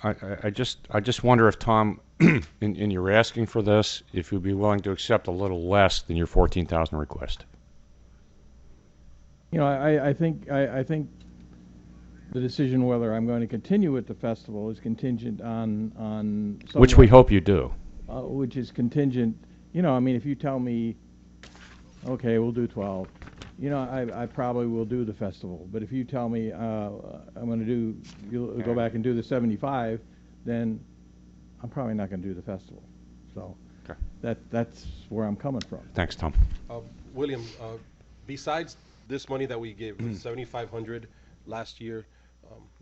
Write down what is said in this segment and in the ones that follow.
I just wonder if Tom, in your asking for this, if you'd be willing to accept a little less than your 14,000 request. You know, I think the decision whether I'm going to continue with the festival is contingent on Which we someone, hope you do. which is contingent. You know, I mean, if you tell me, okay, we'll do 12, you know, I probably will do the festival. But if you tell me I'm going to do, you'll go back and do the 75, then I'm probably not going to do the festival. So Okay. that's where I'm coming from. Thanks, Tom. William, besides this money that we gave, 7,500 last year,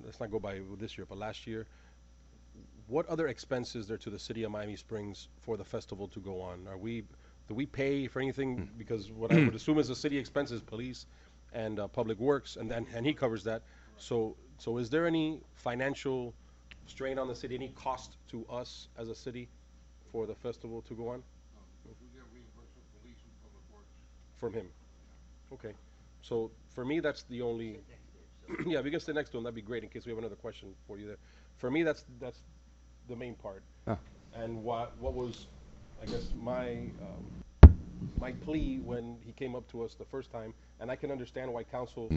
let's not go by this year, but last year, what other expenses there to the city of Miami Springs for the festival to go on? Do we pay for anything? Because what I would assume is the city expenses, police and public works, and he covers that. So is there any financial strain on the city, any cost to us as a city for the festival to go on? From him. Okay. So for me, that's the only. Yeah, we can sit next to him. That'd be great in case we have another question for you there. For me, that's the main part. Ah. And what was, I guess, my plea when he came up to us the first time, and I can understand why council,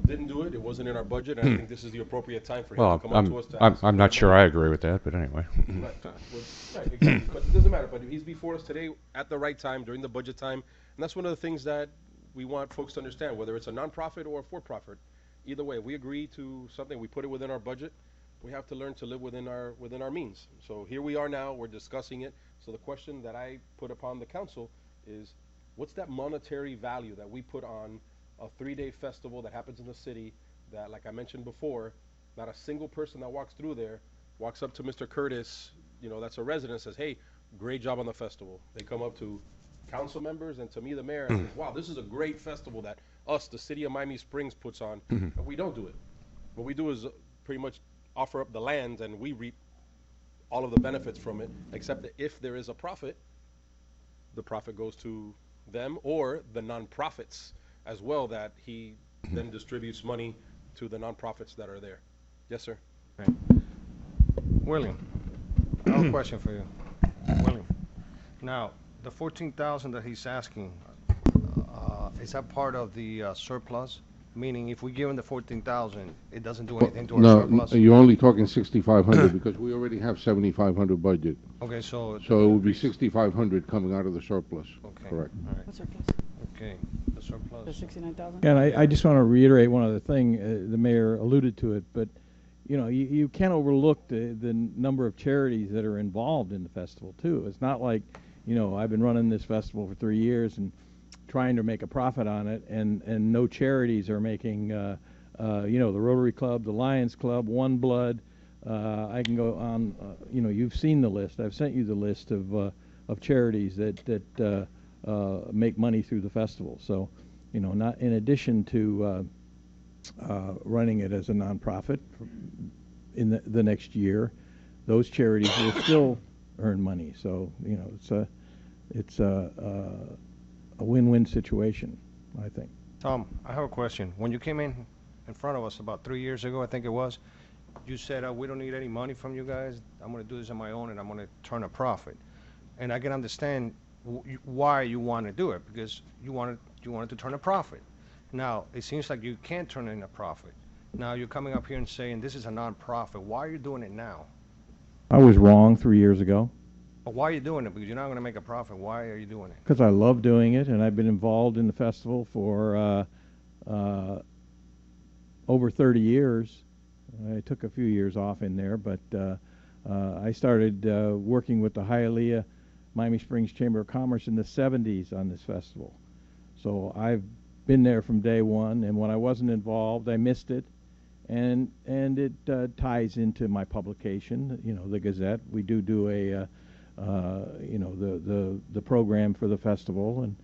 didn't do it. It wasn't in our budget, and I think this is the appropriate time for him Well, to come up to us to ask. I'm not sure I agree with that, but anyway. Right, right, exactly. But it doesn't matter. But he's before us today at the right time during the budget time, and that's one of the things that we want folks to understand, whether it's a nonprofit or a for-profit. Either way, if we agree to something, we put it within our budget. We have to learn to live within our means. So here we are now. We're discussing it. So the question that I put upon the council is, what's that monetary value that we put on a 3-day festival that happens in the city that, like I mentioned before, not a single person that walks through there walks up to Mr. Curtis, that's a resident, says, hey, great job on the festival. They come up to council members and to me, the mayor, and says, wow, this is a great festival that us, the city of Miami Springs, puts on. But we don't do it. What we do is pretty much offer up the land and we reap all of the benefits from it, except that if there is a profit, the profit goes to them or the nonprofits as well, that he then distributes money to the nonprofits that are there. Yes, sir. Okay. William, I have a question for you. William, now, the 14,000 that he's asking, is that part of the surplus? Meaning, if we give him the 14,000, it doesn't do anything to our No, surplus? you're only talking 6,500 because we already have 7,500 budget. Okay, so. So it would be 6,500 coming out of the surplus. Okay. Correct. All right. What's surplus? Okay, the surplus. The 69,000? And I just want to reiterate one other thing. The mayor alluded to it, but you can't overlook the number of charities that are involved in the festival too. It's not like I've been running this festival for 3 years and trying to make a profit on it, and no charities are making. The Rotary Club, the Lions Club, One Blood. I can go on. You've seen the list. I've sent you the list of charities that make money through the festival. So, not in addition to running it as a nonprofit in the next year, those charities will still earn money. So, it's a win-win situation, I think. Tom, I have a question. When you came in front of us about 3 years ago, I think it was, you said, we don't need any money from you guys. I'm going to do this on my own, and I'm going to turn a profit. And I can understand why you want to do it, because you wanted to turn a profit. Now, it seems like you can't turn in a profit. Now, you're coming up here and saying this is a non-profit. Why are you doing it now? I was wrong 3 years ago. But why are you doing it? Because you're not going to make a profit. Why are you doing it? Because I love doing it, and I've been involved in the festival for over 30 years. I took a few years off in there, but I started working with the Hialeah Miami Springs Chamber of Commerce in the 70s on this festival. So I've been there from day one, and when I wasn't involved, I missed it. And it ties into my publication, the Gazette. We do a the program for the festival, and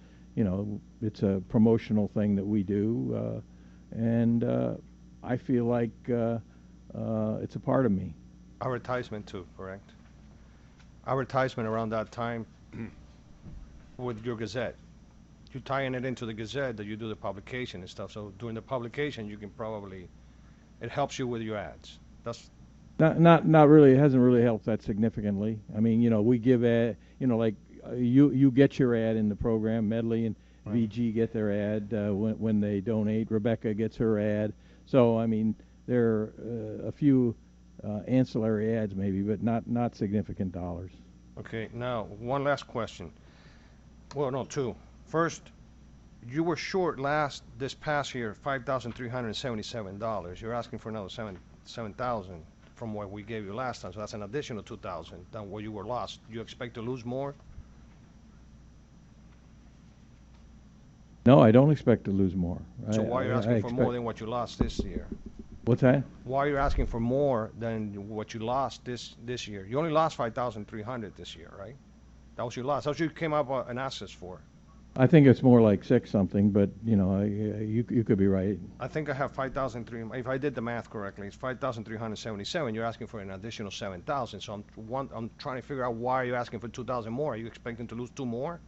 it's a promotional thing that we do, and I feel like it's a part of me. Advertisement too, correct? Advertisement around that time with your Gazette. You're tying it into the Gazette that you do the publication and stuff. So during the publication, you can probably, it helps you with your ads. Not really. It hasn't really helped that significantly. I mean, we give like you get your ad in the program. Medley and VG get their ad when they donate. Rebecca gets her ad. So I mean, there are a few ancillary ads maybe, but not significant dollars. Okay, now, one last question. Well, no, two. First, you were short this past year, $5,377. You're asking for another 7,000 from what we gave you last time, so that's an additional 2,000 than what you were lost. Do you expect to lose more? No, I don't expect to lose more. So why are you asking for more expect- than what you lost this year? What's that? Why are you asking for more than what you lost this year? You only lost 5,300 this year, right? That was your loss. That's what you came up and asked us for. I think it's more like 6 something, but you could be right. I think I have 5,300. If I did the math correctly, it's 5,377. You're asking for an additional 7,000. So I'm trying to figure out why you're asking for 2,000 more. Are you expecting to lose 2 more?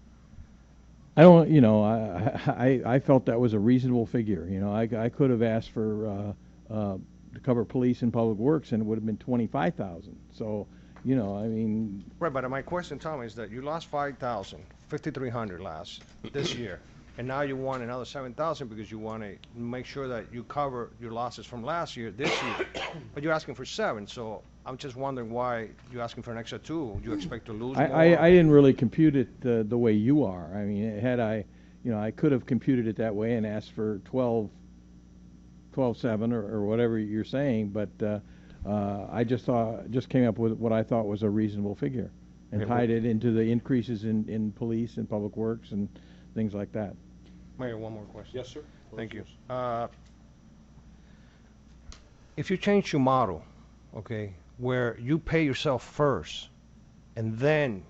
I don't, I felt that was a reasonable figure. I could have asked for to cover police and public works, and it would have been 25,000. So, I mean, Right, but my question, Tom, is that you lost 5,300 this year, and now you want another 7,000 because you want to make sure that you cover your losses from last year, this year. But you're asking for 7, so I'm just wondering why you're asking for an extra 2. Do you expect to lose more? I didn't really compute it the way you are. I mean, had I, I could have computed it that way and asked for 12.7 or whatever you're saying, but I just came up with what I thought was a reasonable figure and Okay, tied it into the increases in police and public works and things like that. Mayor, one more question. Yes, sir. Thank you. If you change your model, okay, where you pay yourself first and then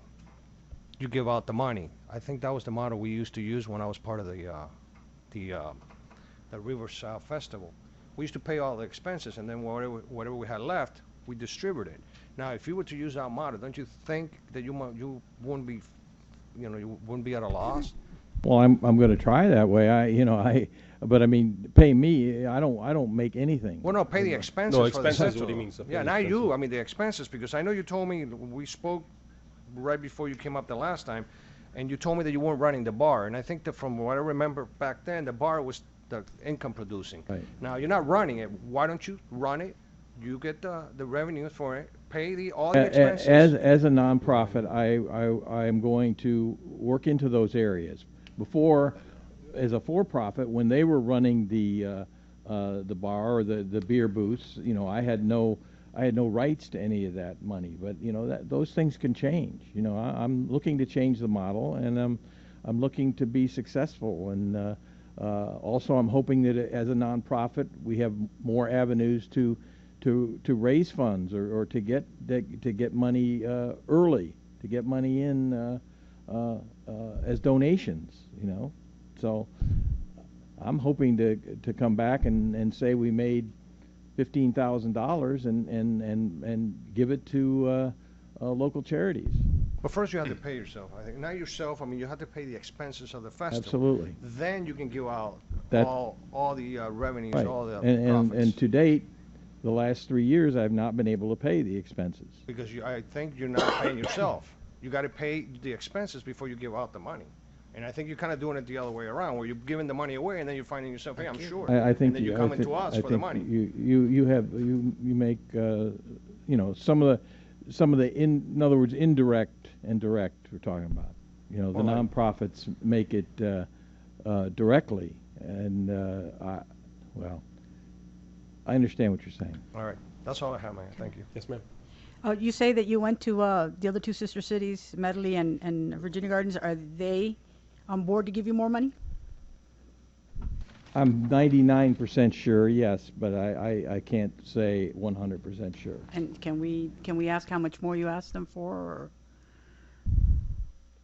you give out the money, I think that was the model we used to use when I was part of the River South Festival. We used to pay all the expenses, and then whatever we had left, we distributed. Now, if you were to use our model, don't you think that you wouldn't be, you wouldn't be at a loss? Well, I'm going to try that way. But I mean, pay me. I don't make anything. Well, no, pay the expenses No, for the expenses is what he festival. means, the Yeah, pay not expenses. you. I mean, the expenses, because I know you told me, we spoke right before you came up the last time, and you told me that you weren't running the bar. And I think that from what I remember back then, the bar was the income producing. Right. Now, you're not running it. Why don't you run it? You get the revenue for it, pay all the expenses. As a nonprofit, I am going to work into those areas. Before, as a for-profit, when they were running the bar or the beer booths, I had no rights to any of that money. But those things can change. I'm looking to change the model, and I'm looking to be successful. And also, I'm hoping that as a nonprofit, we have more avenues to raise funds or to get money early, to get money in as donations. So I'm hoping to come back and say we made $15,000 and give it to local charities. But first you have to pay yourself. I think not yourself. I mean, you have to pay the expenses of the festival. Absolutely. Then you can give out That- all the revenues, Right. all the And profits. to date, the last 3 years, I've not been able to pay the expenses. Because I think you're not paying yourself. You got to pay the expenses before you give out the money. And I think you're kind of doing it the other way around, where you're giving the money away and then you're finding yourself, hey, I'm short. I think and then you're coming to us for the money. You make some of the in other words indirect and direct we're talking about. The Well, nonprofits make it directly, and I understand what you're saying. All right. That's all I have, man. Thank you. Yes, ma'am. You say that you went to the other 2 sister cities, Medley and Virginia Gardens. Are they on board to give you more money? I'm 99% sure, yes, but I can't say 100% sure. And can we ask how much more you asked them for, or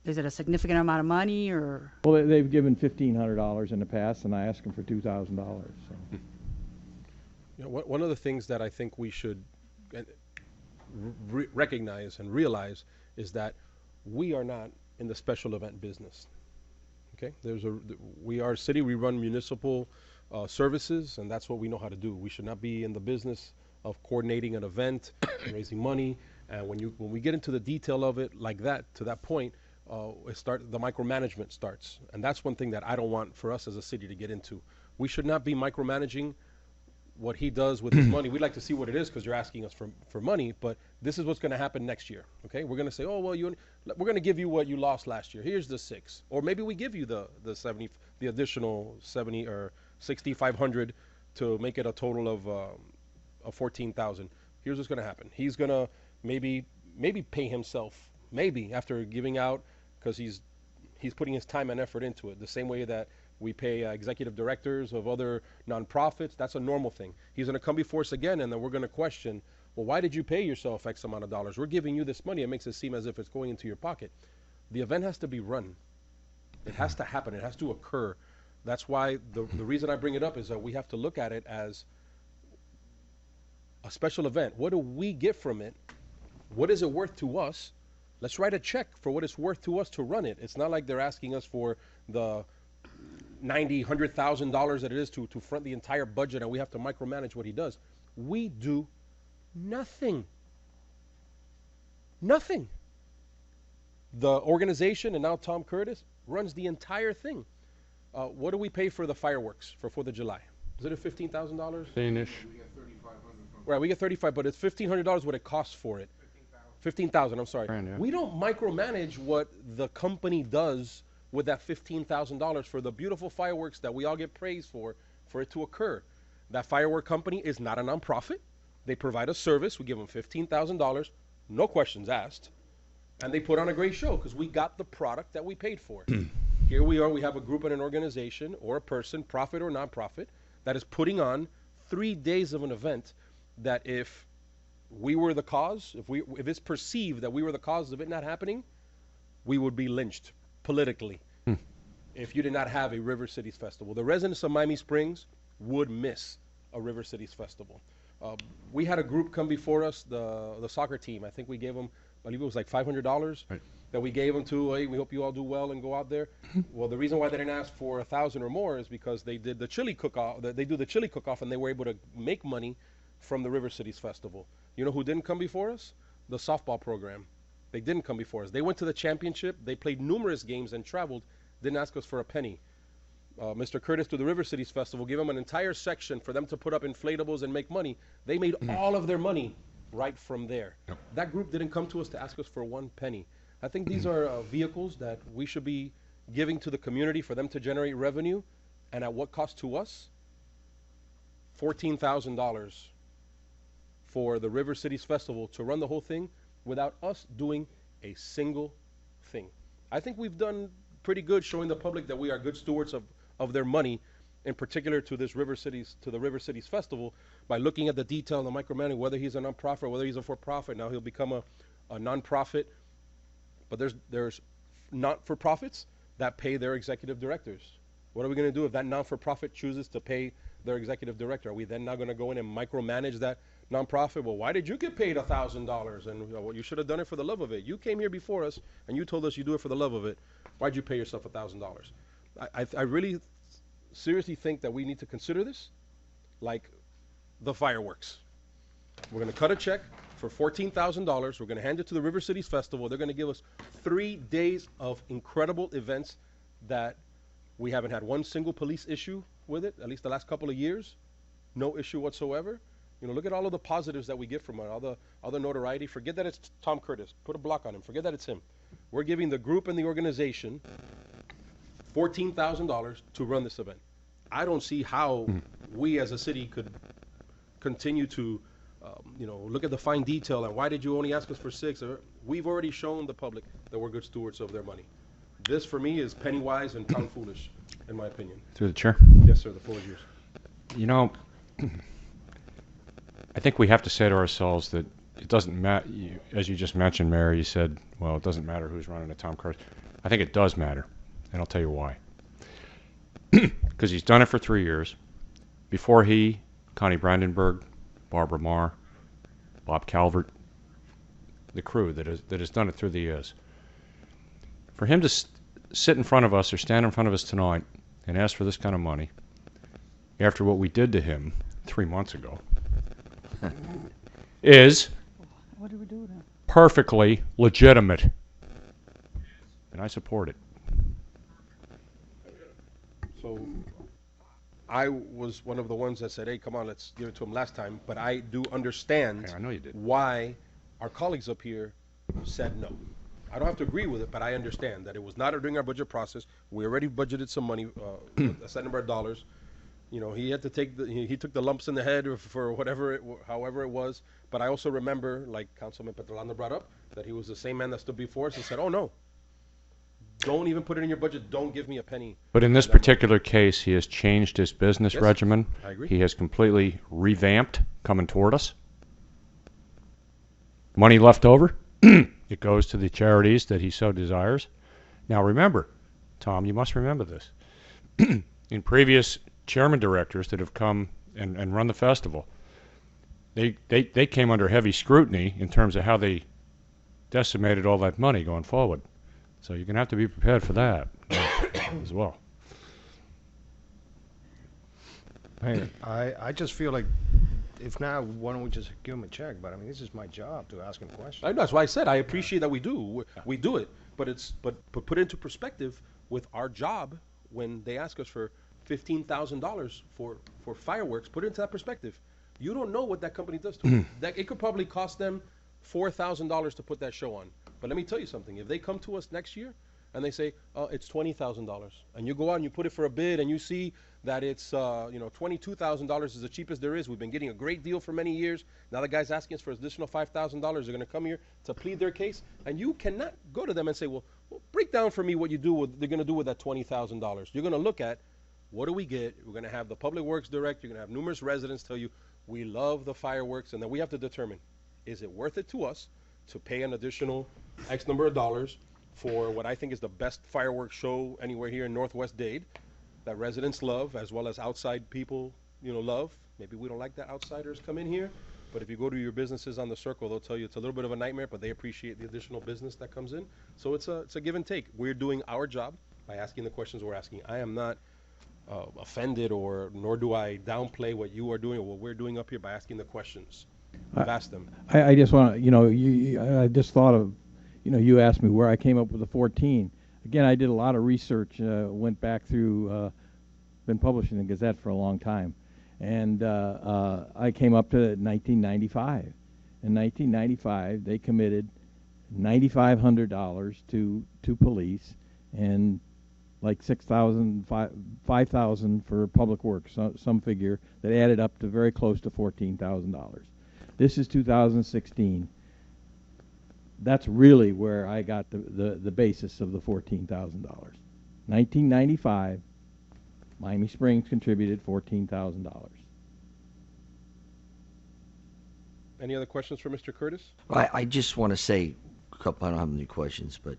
is it a significant amount of money, or? Well, they've given $1,500 in the past, and I asked them for $2,000. So. One of the things that I think we should recognize and realize is that we are not in the special event business. Okay, we are a city. We run municipal services, and that's what we know how to do. We should not be in the business of coordinating an event, raising money, and when we get into the detail of it like that, to that point, the micromanagement starts, and that's one thing that I don't want for us as a city to get into. We should not be micromanaging what he does with his money. We'd like to see what it is because you're asking us for money, but this is what's going to happen next year. Okay, we're going to say, oh well, we're going to give you what you lost last year. Here's the 6, or maybe we give you the additional 70 or 6,500 to make it a total of 14,000. Here's what's going to happen. He's going to maybe pay himself, maybe after giving out, because he's putting his time and effort into it. The same way that we pay executive directors of other nonprofits. That's a normal thing. He's going to come before us again, and then we're going to question, well, why did you pay yourself X amount of dollars? We're giving you this money. It makes it seem as if it's going into your pocket. The event has to be run. It has to happen. It has to occur. That's why the reason I bring it up is that we have to look at it as a special event. What do we get from it? What is it worth to us? Let's write a check for what it's worth to us to run it. It's not like they're asking us for the $100,000 that it is to front the entire budget, and we have to micromanage what he does. We do nothing. Nothing. The organization, and now Tom Curtis, runs the entire thing. What do we pay for the fireworks for 4th of July? Is it a $15,000? Danish. Right, we get 35, but it's $1,500 what it costs for it. 15,000, I'm sorry. Grand, yeah. We don't micromanage what the company does with that $15,000 for the beautiful fireworks that we all get praised for it to occur. That firework company is not a nonprofit. They provide a service. We give them $15,000, no questions asked, and they put on a great show because we got the product that we paid for. Here we are. We have a group and an organization or a person, profit or nonprofit, that is putting on 3 days of an event that if we were the cause, if it's perceived that we were the cause of it not happening, we would be lynched politically if you did not have a River Cities Festival. The residents of Miami Springs would miss a River Cities Festival. We had a group come before us, the soccer team. I think we gave them, I believe it was like $500 Right. that we gave them to, hey, we hope you all do well and go out there. Well, the reason why they didn't ask for 1,000 or more is because they did the chili cook-off. They do the chili cook-off, and they were able to make money from the River Cities Festival. You know who didn't come before us? The softball program. They didn't come before us. They went to the championship. They played numerous games and traveled. Didn't ask us for a penny. Mr. Curtis to the River Cities Festival gave them an entire section for them to put up inflatables and make money. They made all of their money right from there. Yep. That group didn't come to us to ask us for 1 penny. I think these are vehicles that we should be giving to the community for them to generate revenue. And at what cost to us? $14,000 for the River Cities Festival to run the whole thing without us doing a single thing. I think we've done pretty good showing the public that we are good stewards of their money, in particular to the River Cities Festival, by looking at the detail and the micromanaging, whether he's a nonprofit or whether he's a for-profit. Now he'll become a nonprofit, but there's not-for-profits that pay their executive directors. What are we going to do if that non-for-profit chooses to pay their executive director? Are we then now going to go in and micromanage that nonprofit? Well, why did you get paid $1,000? And well, you should have done it for the love of it. You came here before us and you told us you do it for the love of it. Why'd you pay yourself $1,000? I really seriously think that we need to consider this like the fireworks. We're going to cut a check for $14,000. We're going to hand it to the River Cities Festival. They're going to give us 3 days of incredible events that we haven't had one single police issue with it, at least the last couple of years. No issue whatsoever. You know, look at all of the positives that we get from it, all the notoriety. Forget that it's Tom Curtis. Put a block on him. Forget that it's him. We're giving the group and the organization $14,000 to run this event. I don't see how we as a city could continue to, look at the fine detail and why did you only ask us for 6? We've already shown the public that we're good stewards of their money. This, for me, is penny wise and pound foolish, in my opinion. Through the chair. Yes, sir. The floor is yours. You know, I think we have to say to ourselves that it doesn't matter. As you just mentioned, Mayor, you said, well, it doesn't matter who's running a Tom Curtis. I think it does matter, and I'll tell you why. Because he's done it for 3 years. Before he, Connie Brandenburg, Barbara Marr, Bob Calvert, the crew that has done it through the years. For him to sit in front of us or stand in front of us tonight and ask for this kind of money after what we did to him 3 months ago, is What do we do now? perfectly legitimate. And I support it. So I was one of the ones that said, hey, come on, let's give it to him last time. But I do understand Okay, I know you did. why our colleagues up here said no. I don't have to agree with it, but I understand that it was not during our budget process. We already budgeted some money, a set number of dollars. You know, he had to take he took the lumps in the head for whatever however it was. But I also remember, like Councilman Petrolano brought up, that he was the same man that stood before us and said, oh no, don't even put it in your budget. Don't give me a penny. But in this particular case, he has changed his business Yes, regimen. I agree. He has completely revamped coming toward us. Money left over, it goes to the charities that he so desires. Now remember, Tom, you must remember this. In previous chairman directors that have come and run the festival, they came under heavy scrutiny in terms of how they decimated all that money going forward. So you're going to have to be prepared for that as well. Hey, I just feel like, if not, why don't we just give him a check? But I mean, this is my job to ask him questions. I know, that's why I said I appreciate that we do. We do it, but put it into perspective with our job when they ask us for $15,000 for fireworks. Put it into that perspective. You don't know what that company does to them. That it could probably cost them $4,000 to put that show on. But let me tell you something. If they come to us next year and they say it's $20,000, and you go out and you put it for a bid and you see that it's $22,000 is the cheapest there is. We've been getting a great deal for many years. Now the guy's asking us for additional $5,000. They're going to come here to plead their case, and you cannot go to them and say, well break down for me what they're going to do with that $20,000. You're going to look at, what do we get? We're going to have the Public Works Director. You're going to have numerous residents tell you, we love the fireworks, and then we have to determine, is it worth it to us to pay an additional X number of dollars for what I think is the best fireworks show anywhere here in Northwest Dade that residents love, as well as outside people, love. Maybe we don't like that outsiders come in here, but if you go to your businesses on the circle, they'll tell you it's a little bit of a nightmare, but they appreciate the additional business that comes in. So it's a give and take. We're doing our job by asking the questions we're asking. I am not offended, nor do I downplay what you are doing or what we're doing up here by asking the questions. I've asked them. I just want to, I just thought of, you asked me where I came up with the 14. Again, I did a lot of research, went back through, been publishing the Gazette for a long time, and I came up to 1995. In 1995, they committed $9,500 to police and like $5,000 for public works, some figure that added up to very close to $14,000. This is 2016. That's really where I got the basis of the $14,000. 1995, Miami Springs contributed $14,000. Any other questions for Mr. Curtis? I just want to say a couple. I don't have any questions, but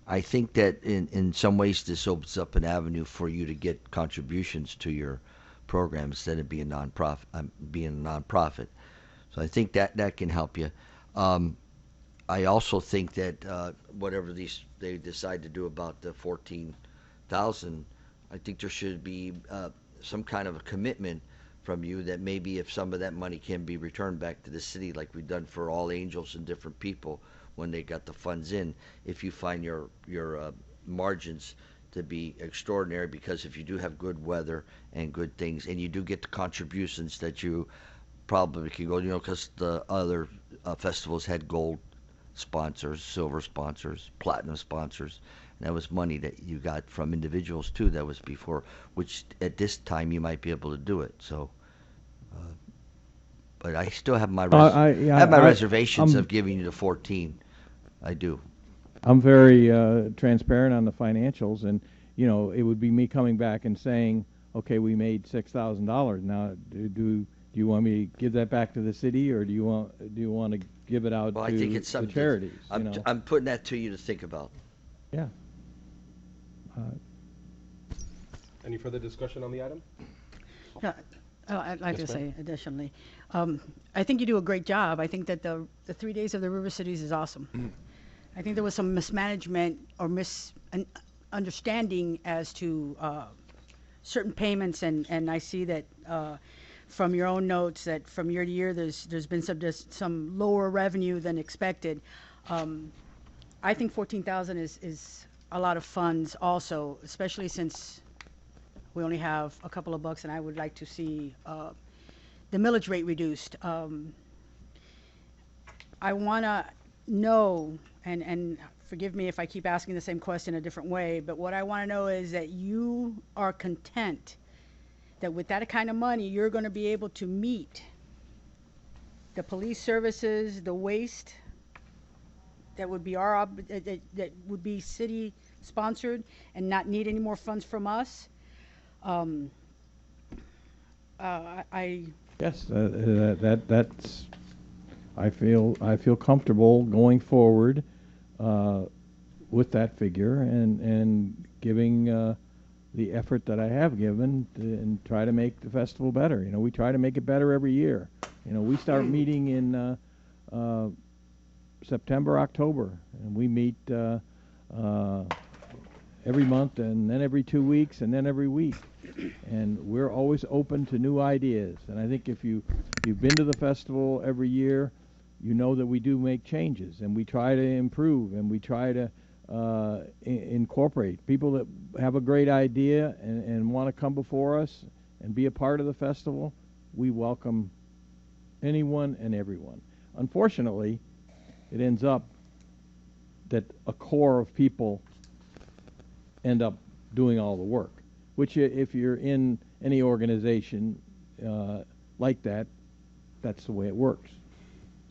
I think that in some ways this opens up an avenue for you to get contributions to your program instead of being nonprofit. Being a nonprofit, so I think that can help you. I also think that whatever they decide to do about the 14,000, I think there should be some kind of a commitment from you that maybe if some of that money can be returned back to the city, like we've done for All Angels and different people when they got the funds in, if you find your margins to be extraordinary, because if you do have good weather and good things, and you do get the contributions that you probably can go, because the other festivals had gold sponsors, silver sponsors, platinum sponsors, and that was money that you got from individuals too. That was before, which at this time you might be able to do it. So, but I still have my reservations of giving you the 14. I do. I'm very transparent on the financials, and it would be me coming back and saying, okay, we made $6,000. Now, do you want me to give that back to the city, or do you want to give it out to I think it's the charities? I'm putting that to you to think about. Yeah. Any further discussion on the item? Yeah, I'd like Yes, to ma'am. say additionally, I think you do a great job. I think that the 3 days of the River Cities is awesome. I think there was some mismanagement or misunderstanding as to certain payments, and I see that from your own notes that from year to year there's been some lower revenue than expected. I think 14,000 is a lot of funds also, especially since we only have a couple of bucks, and I would like to see the millage rate reduced. I want to know, and forgive me if I keep asking the same question a different way, but what I want to know is that you are content that with that kind of money, you're going to be able to meet the police services, the waste that would be that would be city sponsored and not need any more funds from us. Yes, that's. I feel comfortable going forward with that figure and giving the effort that I have given and try to make the festival better. We try to make it better every year. We start meeting in September, October, and we meet every month, and then every 2 weeks, and then every week. And we're always open to new ideas. And I think if you've been to the festival every year, you know that we do make changes, and we try to improve, and we try to incorporate people that have a great idea and want to come before us and be a part of the festival. We welcome anyone and everyone. Unfortunately, it ends up that a core of people end up doing all the work, which if you're in any organization like that, that's the way it works.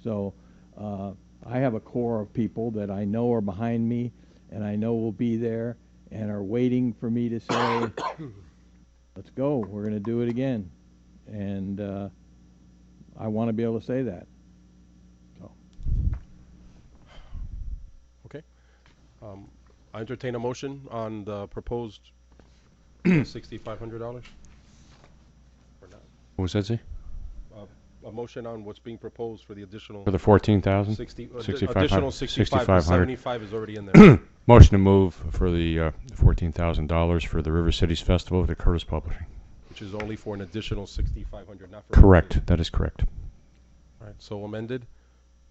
So I have a core of people that I know are behind me and I know will be there and are waiting for me to say, let's go, we're going to do it again. And I want to be able to say that. So. Okay. I entertain a motion on the proposed $6,500. What was that, Z? A motion on what's being proposed for the additional For the 14,000? 6500. Additional 65. 6,500. 75 is already in there. Motion to move for the $14,000 for the River Cities Festival to Curtis Publishing. Which is only for an additional 6,500, not for Correct. That is correct. All right. So amended.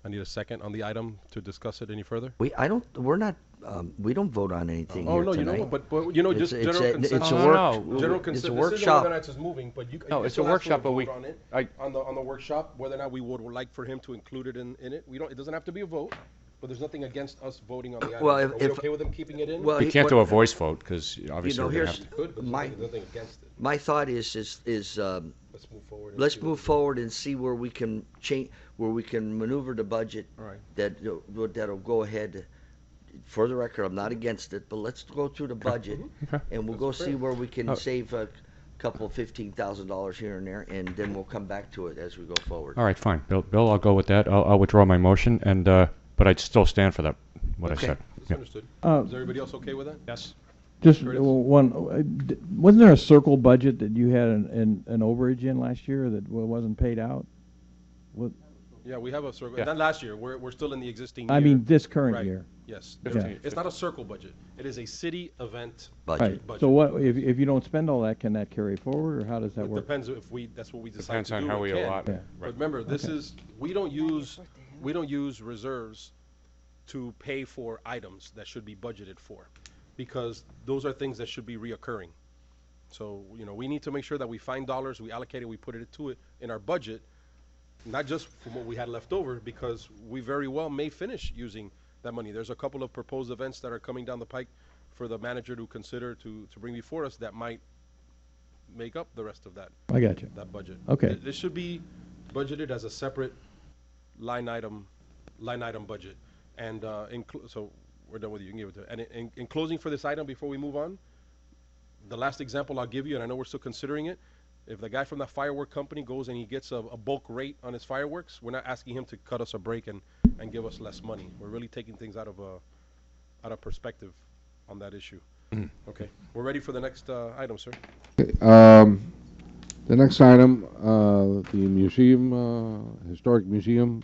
I need a second on the item to discuss it any further. We don't vote on anything Oh here no, tonight. you know, but you know, just It's general a consensus. work- General it's a consensus. workshop. Whether or not it's moving, but you. No, you it's still a ask for workshop, but we- vote on it, I- on the workshop, whether or not we would like for him to include it in it. We don't. It doesn't have to be a vote, but there's nothing against us voting on the item. Well, Are we if- okay with him keeping it in? Well, We can't do a voice vote because obviously we're going to have here's- to. Could, but my- there's nothing against it. My thought is Let's move forward. and see let's what move we do. forward and see where we can change, where we can maneuver the budget. All right. That'll go ahead. For the record, I'm not against it, but let's go through the budget, Okay. and we'll go That's see fair. where we can Oh. save a couple $15,000 here and there, and then we'll come back to it as we go forward. All right, fine. Bill, I'll go with that. I'll withdraw my motion, and but I'd still stand for that, what Okay. I said. It's Yeah. understood. Uh, Is everybody else okay with that? Yes. Just Curtis? one, wasn't there a circle budget that you had an overage in last year that wasn't paid out? What, Yeah, we have a circle. Yeah. Not last year. We're still in the existing. I year. mean, this current Right. year. Yes. Yeah. It's not a circle budget. It is a city event. Budget. Right. budget. So what, if you don't spend all that, can that carry forward, or how does that It work? depends if that's what we decide Depends to on do. how we can. allot. Yeah. Right. But remember, this Okay. is, we don't use reserves to pay for items that should be budgeted for, because those are things that should be reoccurring. So, we need to make sure that we find dollars, we allocate it, we put it to it in our budget, not just from what we had left over, because we very well may finish using that money. There's a couple of proposed events that are coming down the pike for the manager to consider to bring before us that might make up the rest of that I got you. budget. Okay. This should be budgeted as a separate line item budget. And so we're done with you. You can give it to. And in closing for this item, before we move on, the last example I'll give you, and I know we're still considering it. If the guy from the firework company goes and he gets a bulk rate on his fireworks, we're not asking him to cut us a break and give us less money. We're really taking things out of perspective on that issue. Okay, we're ready for the next item, sir. The next item, the museum, historic museum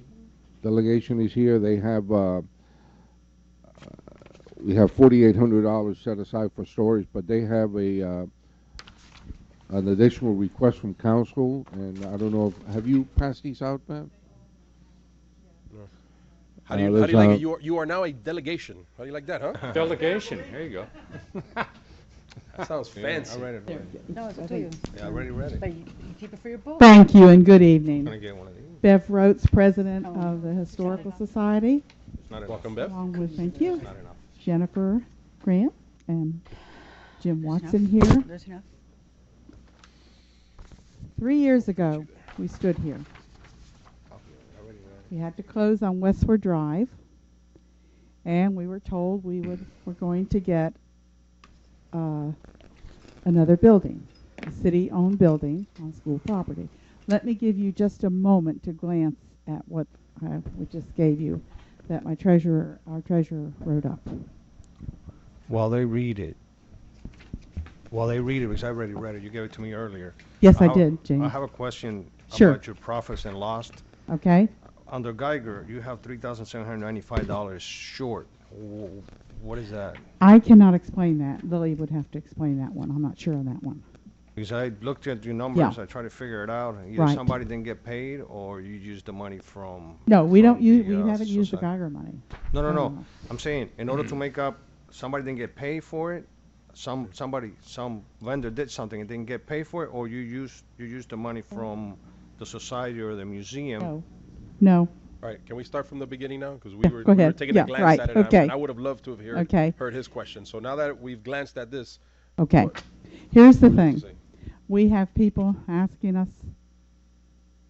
delegation is here. They have, we have $4,800 set aside for storage, but they have a an additional request from council, and I don't know if, have you passed these out, Bev? How do you there's like a- it? You are now a delegation. How do you like that, huh? Delegation, there you go. That sounds fancy. I read it. No, it's up to you. Yeah, I already read it. But you keep it for your book. Thank you and good I'm evening. gonna get one of these. Bev Rhodes, President Oh. of the Historical Society, It's not enough. Welcome, Bev. along with, thank you, It's not enough. Jennifer Grant and Jim There's Watson enough. here. There's enough. 3 years ago, we stood here. I already read it. We had to close on Westward Drive, and we were told we're going to get another building, a city-owned building on school property. Let me give you just a moment to glance at what we just gave you, that our treasurer wrote up. While they read it, because I already read it, you gave it to me earlier. Yes, I have- did, James. I have a question Sure. about your profits and loss. Okay? Under Geiger, you have $3,795 short. What is that? I cannot explain that. Lily would have to explain that one. I'm not sure on that one. Because I looked at your numbers, Yeah. I tried to figure it out. Either Right. somebody didn't get paid, or you used the money from. No, we don't from use, the, we haven't used the society. Geiger money. No, no, no. No. I'm saying, in order to make up, somebody didn't get paid for it. Some vendor did something and didn't get paid for it, or you used the money from the society or the museum. No. No. All right, can we start from the beginning now? Because Yeah, we go were ahead. taking Yeah, a glance right, at it, okay. and I would have loved to have Okay. heard his question. So now that we've glanced at this, Okay. What- Here's the what do you have thing. to say? We have people asking us,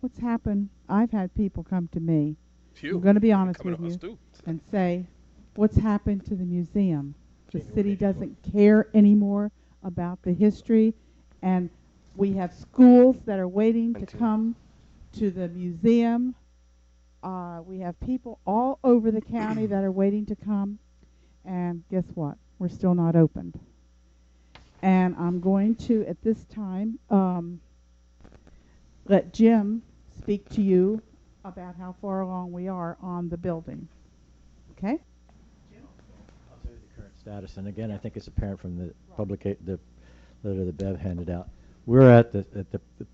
what's happened? I've had people come to me Phew, I'm gonna be honest coming with to us you. too. and say, what's happened to the museum? The January city 84. doesn't care anymore about the history, and we have schools that are waiting to 19. come to the museum. We have people all over the county that are waiting to come, and guess what? We're still not opened. And I'm going to, at this time, let Jim speak to you about how far along we are on the building. Okay? I'll tell you the current status, and again, I think it's apparent from the the letter that Bev handed out. We're at the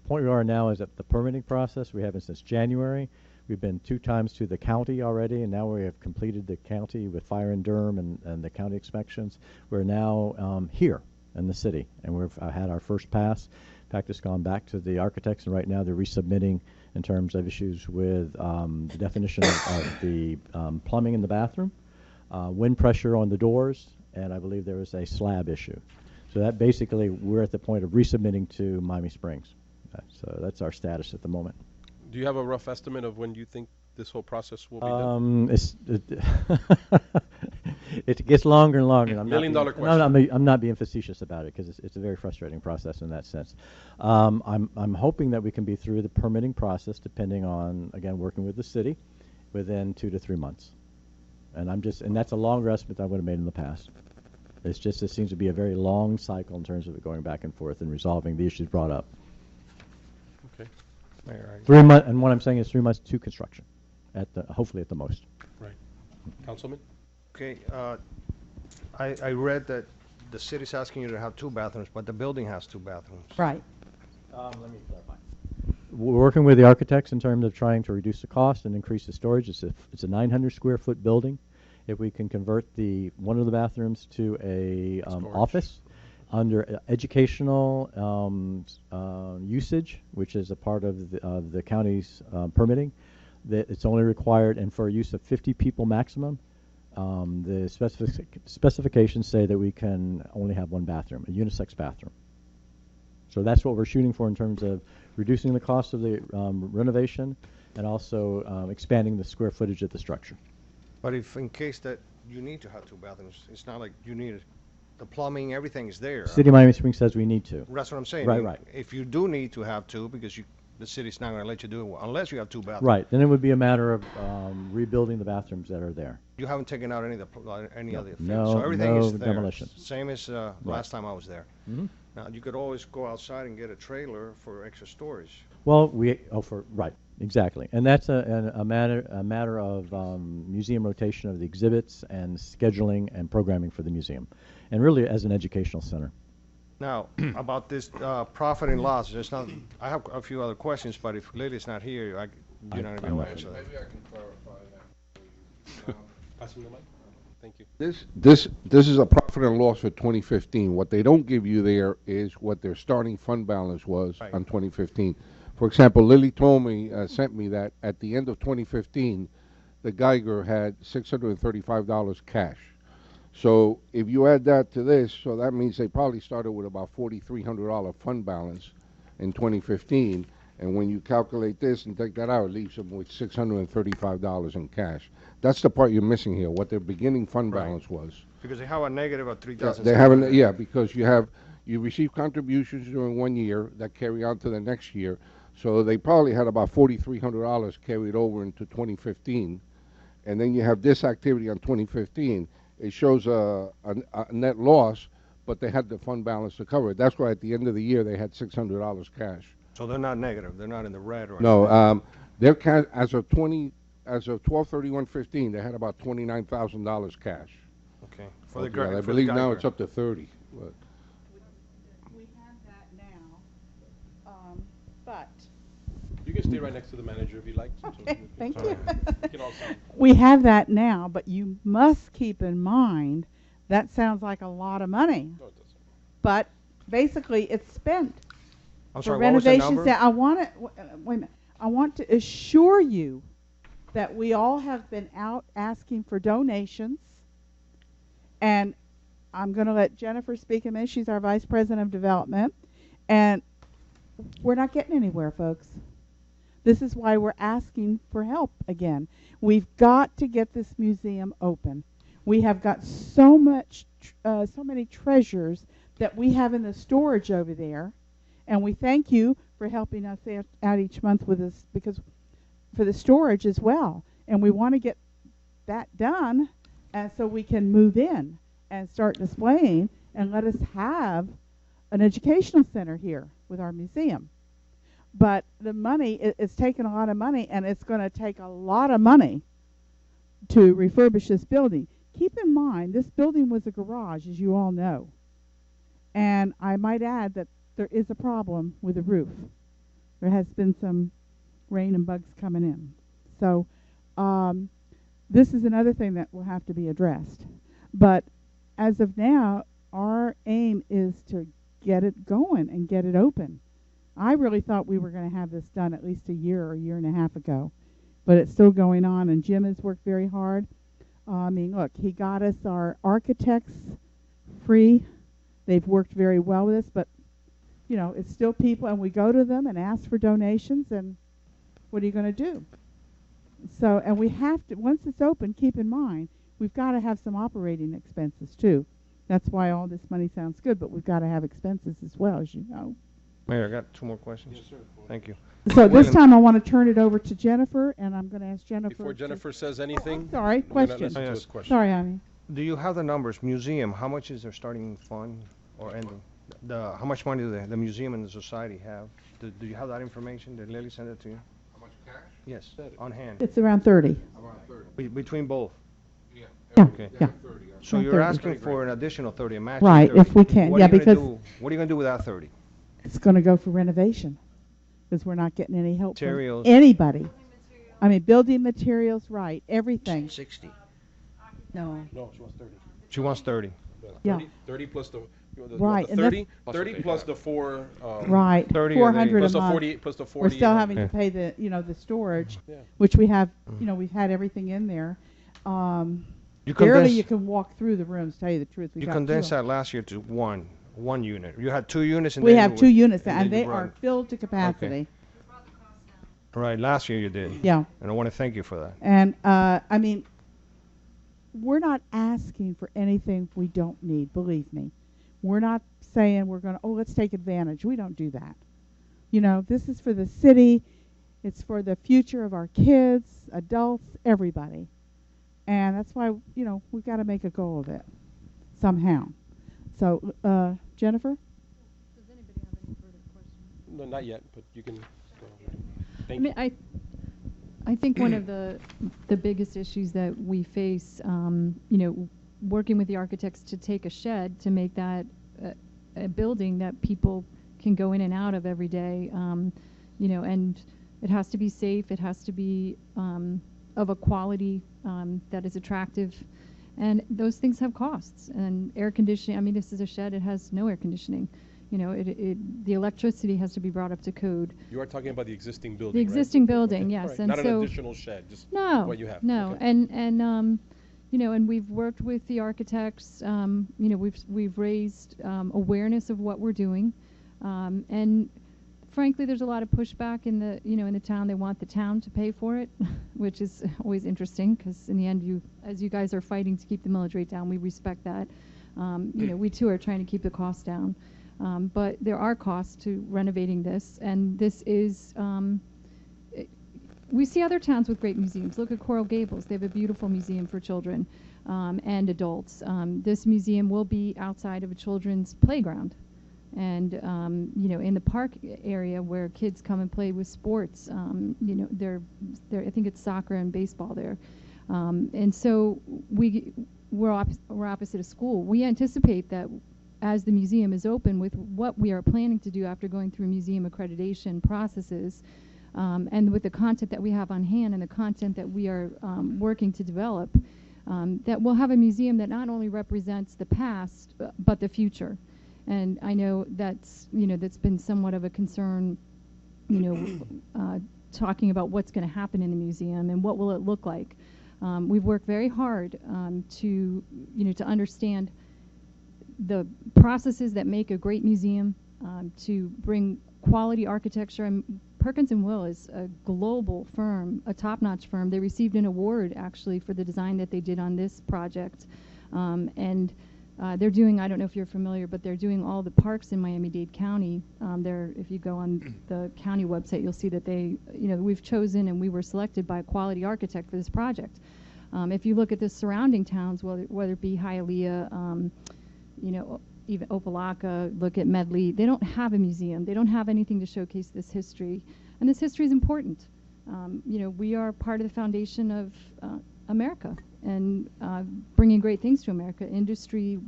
point we are now is at the permitting process. We have been since January. We've been 2 times to the county already, and now we have completed the county with fire and Durham and the county inspections. We're now here in the city, and we've had our first pass. In fact, it's gone back to the architects, and right now they're resubmitting in terms of issues with the definition of the plumbing in the bathroom, wind pressure on the doors, and I believe there was a slab issue. So that basically, we're at the point of resubmitting to Miami Springs. So that's our status at the moment. Do you have a rough estimate of when you think this whole process will be done? It gets longer and longer. And I'm Million-dollar I'm not being facetious about it because it's a very frustrating process in that sense. I'm hoping that we can be through the permitting process, depending on, again, working with the city, within 2 to 3 months. And that's a longer estimate than I would have made in the past. It seems to be a very long cycle in terms of it going back and forth and resolving the issues brought up. Okay, Mayor, 3 months, and what I'm saying is 3 months to construction, hopefully at the most. right. Councilman? Okay, I read that the city's asking you to have 2 bathrooms, but the building has 2 bathrooms. Right. Let me clarify. We're working with the architects in terms of trying to reduce the cost and increase the storage. It's a 900 square foot building. If we can convert one of the bathrooms to a office under educational usage, which is a part of the county's permitting, that it's only required, and for a use of 50 people maximum, the specifications say that we can only have 1 bathroom, a unisex bathroom. So that's what we're shooting for in terms of reducing the cost of the renovation and also expanding the square footage of the structure. But if in case that you need to have 2 bathrooms, it's not like you need the plumbing, everything is there. City of Miami Springs says we need to. That's what I'm saying. Right, right. If you do need to have 2, because the city's not going to let you do it unless you have 2 bathrooms. Right, then it would be a matter of rebuilding the bathrooms that are there. You haven't taken out any of the fittings, No, so everything no is there. demolition. Same as last time I was there. Mhm. Now you could always go outside and get a trailer for extra storage. Well, right, exactly, and that's a matter of museum rotation of the exhibits and scheduling and programming for the museum, and really as an educational center. Now, about this profit and loss, there's not, I have a few other questions, but if Lily's not here, you're not going to be able to answer that. Maybe I can clarify that. Passing the mic. Thank you. This is a profit and loss for 2015. What they don't give you there is what their starting fund balance was Right. on 2015. For example, Lily told me, sent me that at the end of 2015, the Geiger had $635 cash. So if you add that to this, so that means they probably started with about $4,300 fund balance in 2015. And when you calculate this and take that out, it leaves them with $635 in cash. That's the part you're missing here, what their beginning fund Right. balance was. Because they have a negative of 3,000. They haven't, yeah, because you receive contributions during 1 year that carry on to the next year. So they probably had about $4,300 carried over into 2015. And then you have this activity on 2015. It shows a net loss, but they had the fund balance to cover it. That's why at the end of the year, they had $600 cash. So they're not negative. They're not in the red or anything. No, their cash, as of 12/31/15, they had about $29,000 cash. Okay. For the Okay, Geiger. I believe now it's up to 30. But We have that now, but You can stay right next to the manager if you like. to, so Okay, we can- thank all you. right. We can all see. we have that now, but you must keep in mind that sounds like a lot of money. No, it doesn't. But basically, it's spent I'm for sorry, what was the renovations. number? That I want to wait a minute. I want to assure you that we all have been out asking for donations, and I'm going to let Jennifer speak in a minute. She's our vice president of development, and we're not getting anywhere, folks. This is why we're asking for help again. We've got to get this museum open. We have got so many treasures that we have in the storage over there, and we thank you for helping us out each month with this, because for the storage as well. And we want to get that done, and so we can move in and start displaying and let us have an educational center here with our museum. But the money, it's taken a lot of money, and it's going to take a lot of money to refurbish this building. Keep in mind, this building was a garage, as you all know. And I might add that there is a problem with the roof. There has been some rain and bugs coming in. So this is another thing that will have to be addressed. But as of now, our aim is to get it going and get it open. I really thought we were going to have this done at least a year or a year and a half ago. But it's still going on, and Jim has worked very hard. I mean, look, he got us our architects free. They've worked very well with us, but, you know, it's still people, and we go to them and ask for donations, and what are you going to do? So, and we have to, once it's open, keep in mind, we've got to have some operating expenses, too. That's why all this money sounds good, but we've got to have expenses as well, as you know. Mayor, I got 2 more questions. Yes, sir. Thank you. So this William. time I want to turn it over to Jennifer, and I'm going to ask Jennifer. Before to- Jennifer says anything, sorry, we're gonna question. listen to Yes. his question. Sorry, honey. Do you have the numbers? Museum, how much is their starting fund or ending? How much money do the museum and the society have? Do you have that information? Did Lily send it to you? how much cash? Yes, on hand. It's around 30. Around 30. Between both. Yeah. Yeah, Okay. yeah. 30. So Around you're 30. asking for an additional 30, a matching Right, 30. if we can, What yeah, are you gonna because- do- What are you going to do with that 30? It's going to go for renovation, because we're not getting any help from Materials. anybody. I mean, building materials, right, everything. 60. No. No, she wants 30. She wants 30. Yeah. 30 plus the, you want Right, the and 30, Plus 30 what they plus have. the 4, Right, 30 or 400 plus a the month. 40, plus the 40. We're still and- having Yeah. to pay the, you know, the storage, Yeah. which we have, you know, we've had everything in there. You Barely condense, you can walk through the rooms, tell you the truth. We you got condensed two. that last year to one unit. You had 2 units and We then have you 2 were- units, and and then they you are run. filled to capacity. Right, last year you did. Yeah. And I want to thank you for that. And, I mean, we're not asking for anything we don't need, believe me. We're not saying we're going to, let's take advantage. We don't do that. You know, this is for the city. It's for the future of our kids, adults, everybody. And that's why, you know, we've got to make a go of it somehow. So, Jennifer? No, not yet, but you can go. I Thank mean, you. I think one of the biggest issues that we face, you know, working with the architects to take a shed to make that a building that people can go in and out of every day. You know, and it has to be safe. It has to be of a quality that is attractive. And those things have costs. And air conditioning, I mean, this is a shed, it has no air conditioning. You know, the electricity has to be brought up to code. You are talking about the existing building, The right? existing building, Okay, yes. all right. And Not so an additional shed, just no, what you have. no. Okay. And you know, and we've worked with the architects. You know, we've raised awareness of what we're doing. And frankly, there's a lot of pushback in the town. They want the town to pay for it, which is always interesting because in the end, as you guys are fighting to keep the millage rate down, we respect that. You know, we too are trying to keep the costs down. But there are costs to renovating this, and this is. We see other towns with great museums. Look at Coral Gables; they have a beautiful museum for children and adults. This museum will be outside of a children's playground. And you know, in the park area where kids come and play with sports, you know, I think it's soccer and baseball there, and so we're opposite a school. We anticipate that as the museum is open, with what we are planning to do after going through museum accreditation processes, and with the content that we have on hand and the content that we are working to develop, that we'll have a museum that not only represents the past but the future. And I know that's been somewhat of a concern, you know, talking about what's going to happen in the museum and what will it look like. We've worked very hard to understand the processes that make a great museum, to bring quality architecture. And Perkins & Will is a global firm, a top-notch firm. They received an award actually for the design that they did on this project, and they're doing, I don't know if you're familiar, but they're doing all the parks in Miami-Dade County. If you go on the county website, you'll see that we've chosen and we were selected by a quality architect for this project. If you look at the surrounding towns, whether it be Hialeah, even Opelika, look at Medley, they don't have a museum. They don't have anything to showcase this history. And this history is important. We are part of the foundation of America and bringing great things to America. Industry,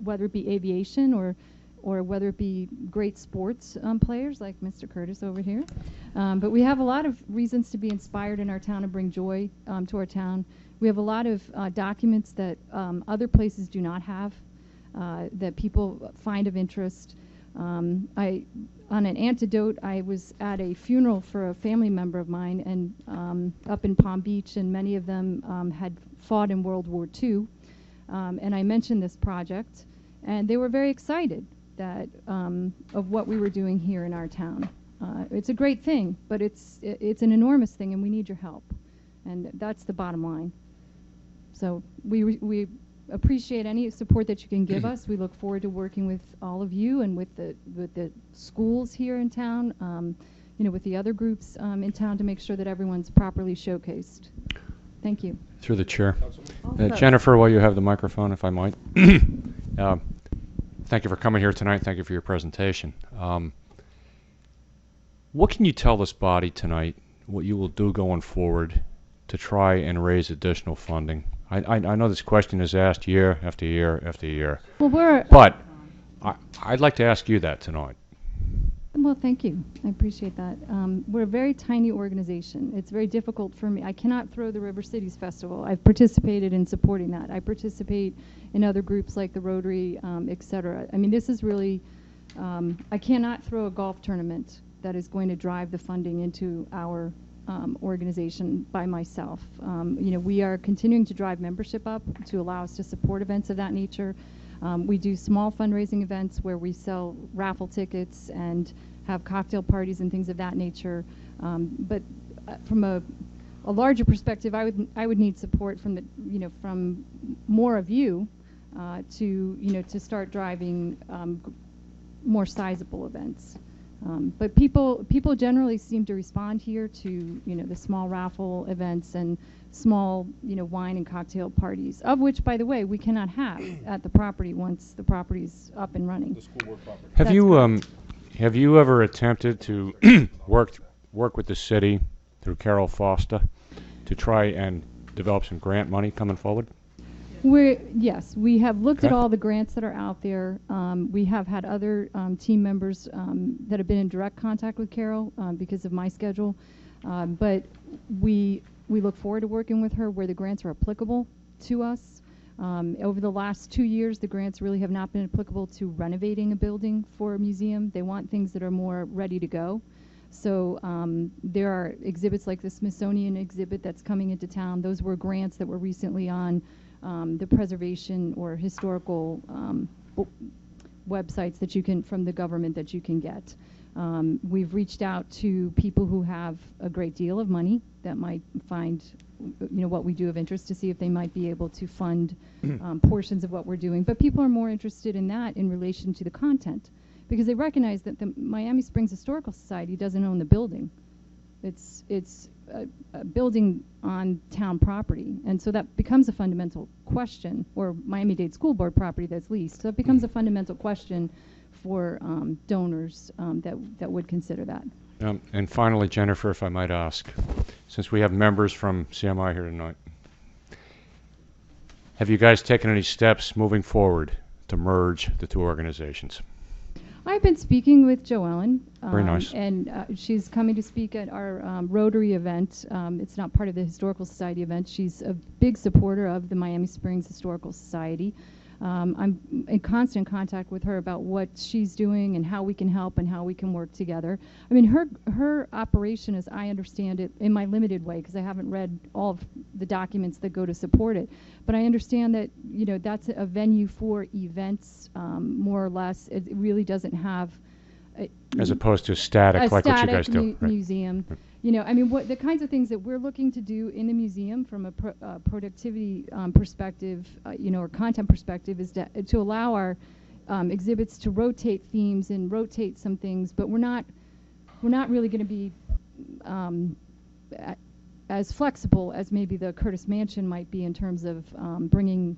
whether it be aviation or whether it be great sports players like Mr. Curtis over here. But we have a lot of reasons to be inspired in our town and bring joy to our town. We have a lot of documents that other places do not have, that people find of interest. On an antidote, I was at a funeral for a family member of mine, and up in Palm Beach, and many of them had fought in World War II. And I mentioned this project, and they were very excited that of what we were doing here in our town. It's a great thing, but it's an enormous thing, and we need your help, and that's the bottom line. So we appreciate any support that you can give us. We look forward to working with all of you and with the schools here in town, with the other groups in town to make sure that everyone's properly showcased. Thank you. Through the chair. Jennifer, while you have the microphone, if I might. Thank you for coming here tonight. Thank you for your presentation. What can you tell this body tonight, what you will do going forward to try and raise additional funding? I know this question is asked year after year after year. But I'd like to ask you that tonight. Well, thank you. I appreciate that. We're a very tiny organization. It's very difficult for me. I cannot throw the River Cities Festival. I've participated in supporting that. I participate in other groups like the Rotary, et cetera. I mean, this is really, I cannot throw a golf tournament that is going to drive the funding into our organization by myself. We are continuing to drive membership up to allow us to support events of that nature. We do small fundraising events where we sell raffle tickets and have cocktail parties and things of that nature. But from a larger perspective, I would need support from from more of you to start driving more sizable events. But people generally seem to respond here to the small raffle events and small wine and cocktail parties, of which, by the way, we cannot have at the property once the property's up and running. The school board property. Have you ever attempted to work with the city through Carol Foster to try and develop some grant money coming forward? Yes, we have looked at Okay. all the grants that are out there. We have had other team members that have been in direct contact with Carol because of my schedule. But we look forward to working with her where the grants are applicable to us. Over the last 2 years, the grants really have not been applicable to renovating a building for a museum. They want things that are more ready to go. So there are exhibits like the Smithsonian exhibit that's coming into town. Those were grants that were recently on the preservation or historical websites that you can, from the government, that you can get. We've reached out to people who have a great deal of money that might find what we do of interest to see if they might be able to fund portions of what we're doing. But people are more interested in that in relation to the content, because they recognize that the Miami Springs Historical Society doesn't own the building. It's a building on town property, and so that becomes a fundamental question, or Miami-Dade School Board property that's leased. So it becomes a fundamental question for donors that would consider that. And finally, Jennifer, if I might ask, since we have members from CMI here tonight, have you guys taken any steps moving forward to merge the two organizations? I've been speaking with Joellen. Very nice. And she's coming to speak at our Rotary event. It's not part of the Historical Society event. She's a big supporter of the Miami Springs Historical Society. I'm in constant contact with her about what she's doing and how we can help and how we can work together. I mean, her operation, as I understand it, in my limited way, because I haven't read all of the documents that go to support it, but I understand that that's a venue for events, more or less. It really doesn't have As opposed to static, like what you guys do. Right. Museum. I mean, what the kinds of things that we're looking to do in the museum from a productivity perspective, or content perspective, is to allow our exhibits to rotate themes and rotate some things, but we're not really going to be as flexible as maybe the Curtis Mansion might be in terms of bringing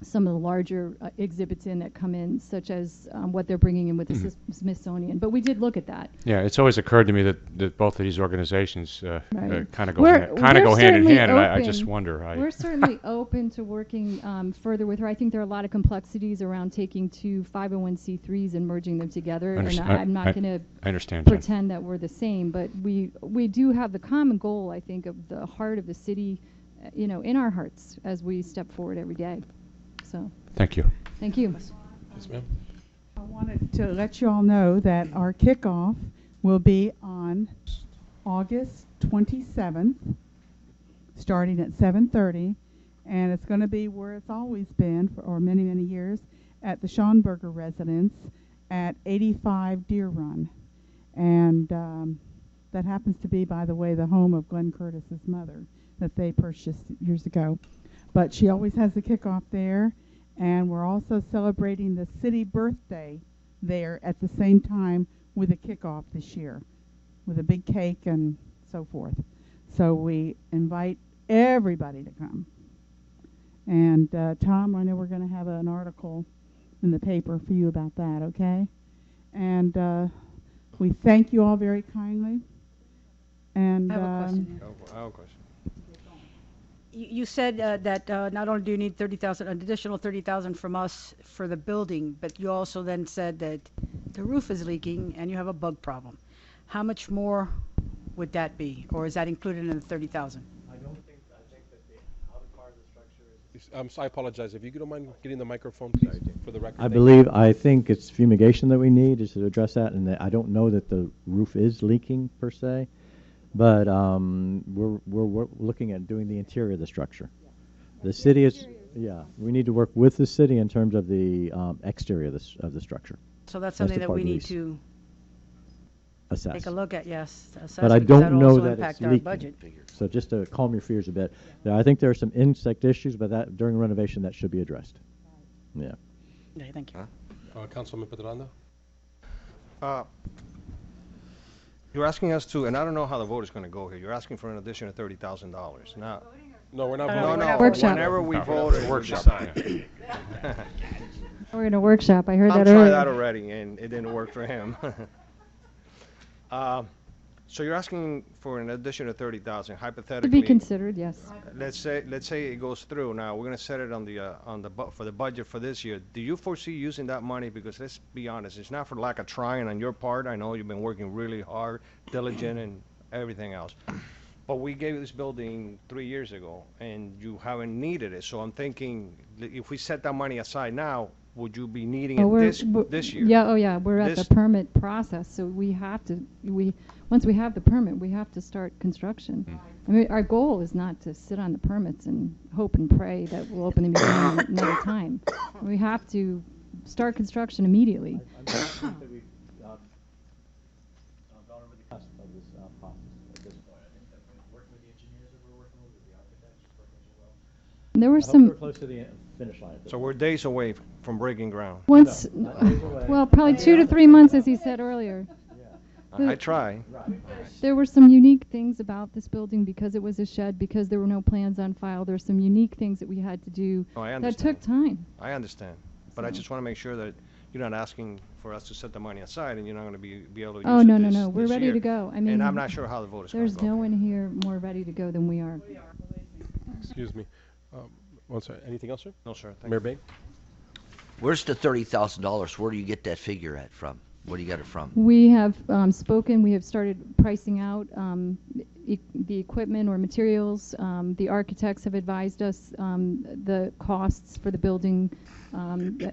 some of the larger exhibits in that come in, such as what they're bringing in with the Smithsonian. But we did look at that. Yeah, it's always occurred to me that both of these organizations Right. kind of go We're hand in certainly hand, and I open. just wonder. We're certainly open to working further with her. I think there are a lot of complexities around taking two 501c3s and merging them together, and I'm not going to I understand, Jen. pretend that we're the same, but we do have the common goal, I think, of the heart of the city, in our hearts as we step forward every day. So. Thank you. Thank you. Yes, ma'am. I wanted to let you all know that our kickoff will be on August 27th, starting at 7:30, and it's going to be where it's always been for many, many years, at the Schonberger Residence at 85 Deer Run. And that happens to be, by the way, the home of Glenn Curtis's mother that they purchased years ago. But she always has the kickoff there, and we're also celebrating the city birthday there at the same time with a kickoff this year, with a big cake and so forth. So we invite everybody to come. And Tom, I know we're going to have an article in the paper for you about that, okay? And we thank you all very kindly. And I have a question. I have a question. You said that not only do you need 30,000, an additional 30,000 from us for the building, but you also then said that the roof is leaking and you have a bug problem. How much more would that be, or is that included in the 30,000? I think that the other part of the structure is. So I apologize. If you don't mind getting the microphone, please, for the record. I think it's fumigation that we need is to address that, and I don't know that the roof is leaking per se. But we're looking at doing the interior of the structure. The city is, we need to work with the city in terms of the exterior of the structure. So that's That's something the that part we of the need lease. to Assess. take a look at, yes. Assess, But I because don't that'll know also that it's impact our leaking. budget. So just to calm your fears a bit, I think there are some insect issues, but that during renovation that should be addressed. Yeah. Okay, thank you. Councilman Pedrando? You're asking us to, and I don't know how the vote is going to go here. You're asking for an addition of $30,000. Now, No, we're not No, voting. we're no. not Workshop. Whenever we No, vote, it's a we workshop, decide. We're in a workshop. I heard Tom that tried earlier. that already, and it didn't work for him. So you're asking for an addition of 30,000, To hypothetically. be considered, yes. Let's say it goes through. Now we're gonna set it for the budget for this year. Do you foresee using that money? Because let's be honest, it's not for lack of trying on your part. I know you've been working really hard, diligent, and everything else. But we gave you this building 3 years ago, and you haven't needed it. So I'm thinking, if we set that money aside now, would you be needing Oh, it this year? Yeah, oh yeah, we're at This- the permit process, so we have to, once we have the permit, we have to start construction. I mean, our goal is not to sit on the permits and hope and pray that we'll open the museum in another time. We have to start construction immediately. I'm confident that we've gone over the cusp of this process at this point. I think that we're working with the engineers that we're working with the architects, working as well. And there were I hope some, we're close to the finish line. at this So point. we're days away from breaking ground. once, not days away. well, probably 2 to 3 months, as he said earlier. I try. There were some unique things about this building because it was a shed, because there were no plans on file. There were some unique things that we had to do Oh, I that understand. took time. I understand, but I So- just want to make sure that you're not asking for us to set the money aside and you're not going to be able to use Oh, it no, no, this- no, we're this ready year. to go. I mean, And I'm not sure how the vote is going to there's go. no one here more ready to go than we are. Excuse me. One second. Anything else, sir? No, sir. Thank Mayor you. Bay? Where's the $30,000? Where do you get that figure at from? Where do you get it from? We have spoken, we have started pricing out the equipment or materials. The architects have advised us the costs for the building.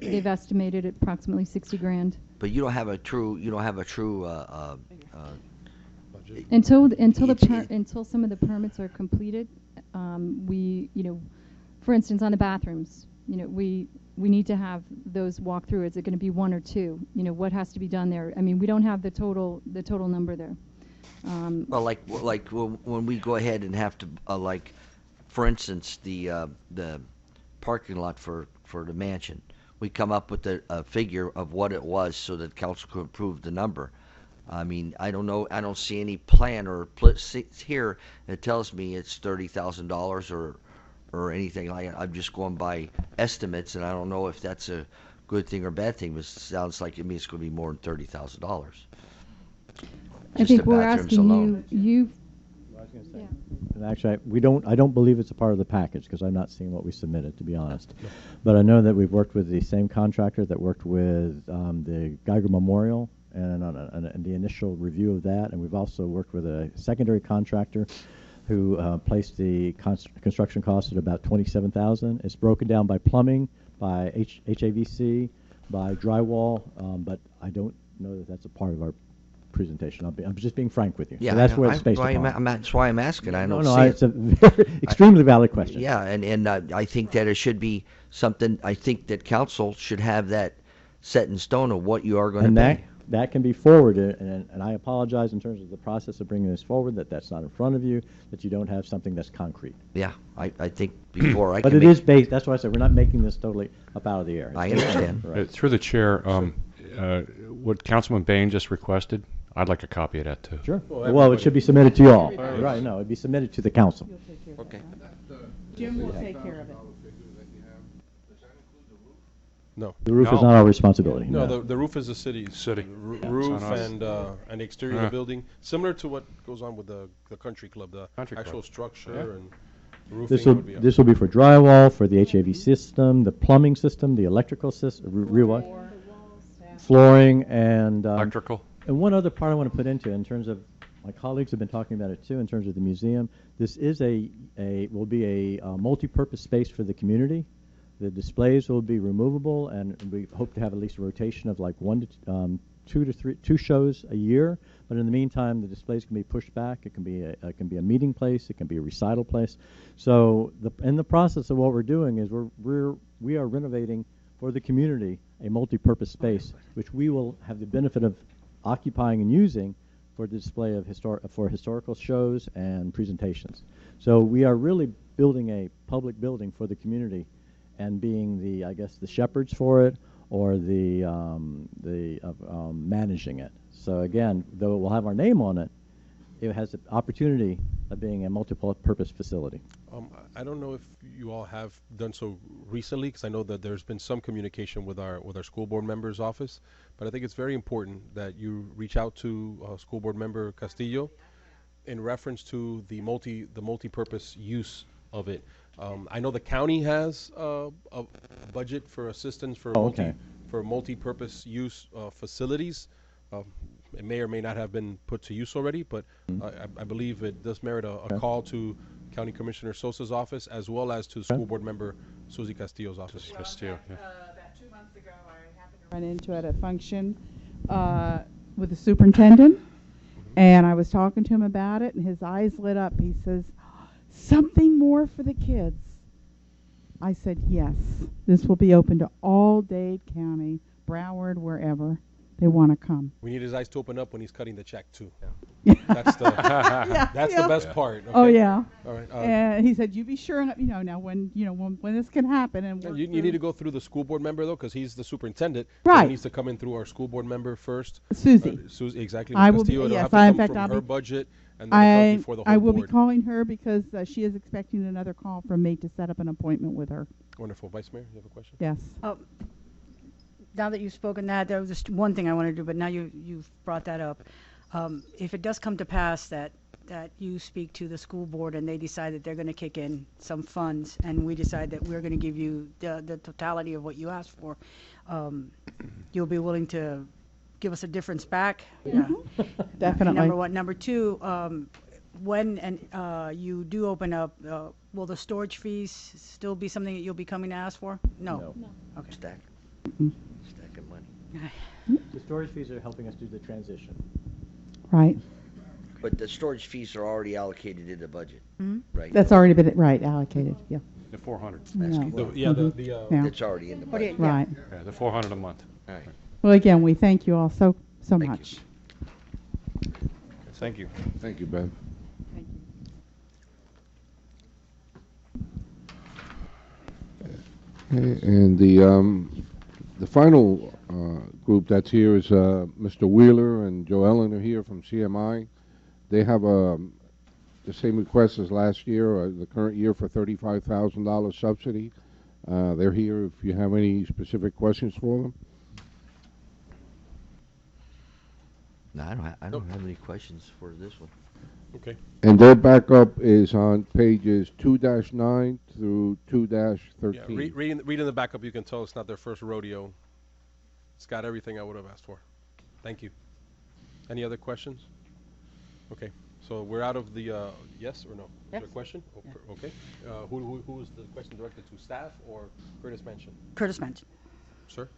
They've estimated at approximately 60 grand. But you don't have a true, Until It's- until some of the permits are completed, we, for instance, on the bathrooms, we need to have those walk through. Is it going to be 1 or 2? What has to be done there? I mean, we don't have the total number there. well, like when we go ahead and have to, like, for instance, the parking lot for the mansion, we come up with a figure of what it was so that council could approve the number. I mean, I don't know. I don't see any plan or here that tells me it's $30,000 or anything like that. I'm just going by estimates, and I don't know if that's a good thing or bad thing. But it sounds like it means it's going to be more than $30,000. I think we're asking you. I was gonna say. Yeah. And actually, I don't believe it's a part of the package because I'm not seeing what we submitted, to be honest. But I know that we've worked with the same contractor that worked with the Geiger Memorial and on the initial review of that, and we've also worked with a secondary contractor who placed the construction cost at about $27,000. It's broken down by plumbing, by HAVC, by drywall, but I don't know that that's a part of our presentation. I'm just being frank with you. Yeah, so that's I know. where it's based upon. That's why I'm asking. I don't no, see it's a very extremely valid question. Yeah, and I think that it should be something. I think that council should have that set in stone of what you are going to And pay. that can be forwarded, and I apologize in terms of the process of bringing this forward, that's not in front of you, that you don't have something that's concrete. Yeah, I think before I But can it make, is based, that's why I said, we're not making this totally up out of the air. I understand. Right. Through the chair, what Councilman Bain just requested, I'd like a copy of that too. Sure. Well, Well, everybody- it should be submitted to you all. Everybody. Right, no, it'd be submitted to the council. Okay. Jim will take care of it. No. The roof is No. not our responsibility. No, the roof is the city's. City. The Yeah, roof it's on us. and the exterior of Yeah. the building, similar to what goes on with the country club, the Country club. actual structure Yeah. and roofing This will, would be. this will be for drywall, for the HAV system, the plumbing system, the electrical system, flooring, and Electrical? And one other part I want to put into, in terms of, my colleagues have been talking about it too, in terms of the museum, this is will be a multi-purpose space for the community. The displays will be removable, and we hope to have at least a rotation of like 2 shows a year. But in the meantime, the displays can be pushed back. It can be a meeting place. It can be a recital place. So in the process of what we're doing is we are renovating for the community a multi-purpose space, which we will have the benefit of occupying and using for the display of historical shows and presentations. So we are really building a public building for the community, and being the shepherds for it, or the managing it. So again, though it will have our name on it, it has the opportunity being a multi-purpose facility. I don't know if you all have done so recently, because I know that there's been some communication with our school board member's office, but I think it's very important that you reach out to school board member Castillo in reference to the multi-purpose use of it. I know the county has a budget for assistance for multi-purpose use facilities. It may or may not have been put to use already, but I believe it does merit a call to County Commissioner Sosa's office, as well as to school board member Susie Castillo's office. Castillo, yeah. About 2 months ago, I happened to run into at a function with the superintendent, and I was talking to him about it, and his eyes lit up. He says, "Something more for the kids." I said, "Yes, this will be open to all Dade County, Broward, wherever they want to come." We need his eyes to open up when he's cutting the check too. Yeah. That's the the best part. Okay? Oh yeah. All right. And he said, "You be sure, now when when this can happen and you need to go through the school board member though, because he's the superintendent. Right. So he needs to come in through our school board member first. Susie. Susie, exactly. I will Castillo. be. It'll Yes, have to in come fact, from I'll her be. budget, and then it comes before the whole I will board. be calling her because she is expecting another call from me to set up an appointment with her. Wonderful. Vice Mayor, you have a question? Yes. Now that you've spoken that, there was just one thing I wanted to do, but now you've brought that up. If it does come to pass that you speak to the school board and they decide that they're going to kick in some funds, and we decide that we're going to give you the totality of what you asked for, you'll be willing to give us a difference back? Yeah. Definitely. Number one. Number two, when you do open up, will the storage fees still be something that you'll be coming to ask for? No. Okay. Stack of money. The storage fees are helping us do the transition. Right. But the storage fees are already allocated in the budget, right? That's already been allocated. Yeah. The 400. No. Mm-hmm. It's already in the budget. Right. Yeah, the 400 a month. All right. Well, again, we thank you all so much. Thank you. Thank you, Bev. Thank you. Okay, and the final group that's here is Mr. Wheeler and Joe Ellen are here from CMI. They have the same request as last year, the current year, for $35,000 subsidy. They're here if you have any specific questions for them. No, I don't have any questions for this one. Okay. And their backup is on pages 2-9 through 2-13. Yeah, reading the backup, you can tell it's not their first rodeo. It's got everything I would have asked for. Thank you. Any other questions? Okay, so we're out of the yes or no? Is there a question? Oh, okay. Who is the question directed to, staff or Curtis Manchin? Curtis Manchin. Sir?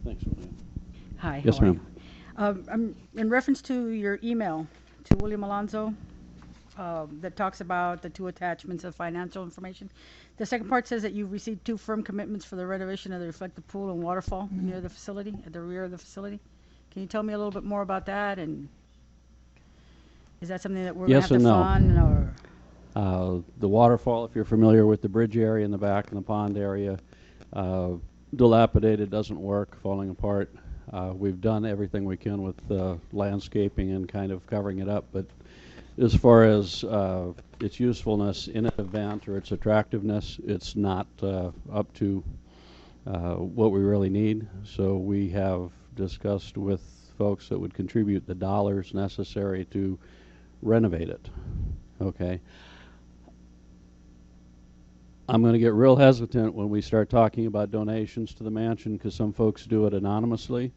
Thanks, William. Hi. Yes, how are ma'am. you? In reference to your email to William Alonso, that talks about the 2 attachments of financial information. The second part says that you've received 2 firm commitments for the renovation of the reflective pool and waterfall near the facility, at the rear of the facility. Can you tell me a little bit more about that? And is that something that we're going to have to fund? Or? The waterfall, if you're familiar with the bridge area in the back and the pond area, dilapidated, doesn't work, falling apart. We've done everything we can with landscaping and kind of covering it up, but as far as its usefulness in an event or its attractiveness, it's not up to what we really need. So we have discussed with folks that would contribute the dollars necessary to renovate it. Okay. I'm going to get real hesitant when we start talking about donations to the mansion, because some folks do it anonymously,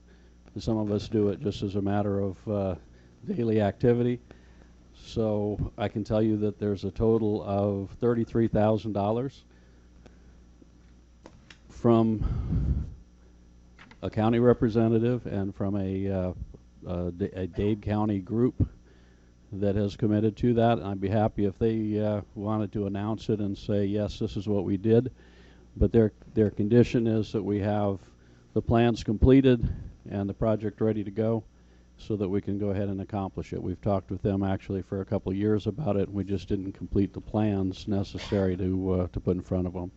and some of us do it just as a matter of daily activity. So I can tell you that there's a total of $33,000 from a county representative and from a Dade County group that has committed to that. And I'd be happy if they wanted to announce it and say, yes, this is what we did. But their condition is that we have the plans completed and the project ready to go so that we can go ahead and accomplish it. We've talked with them actually for a couple of years about it, and we just didn't complete the plans necessary to put in front of them.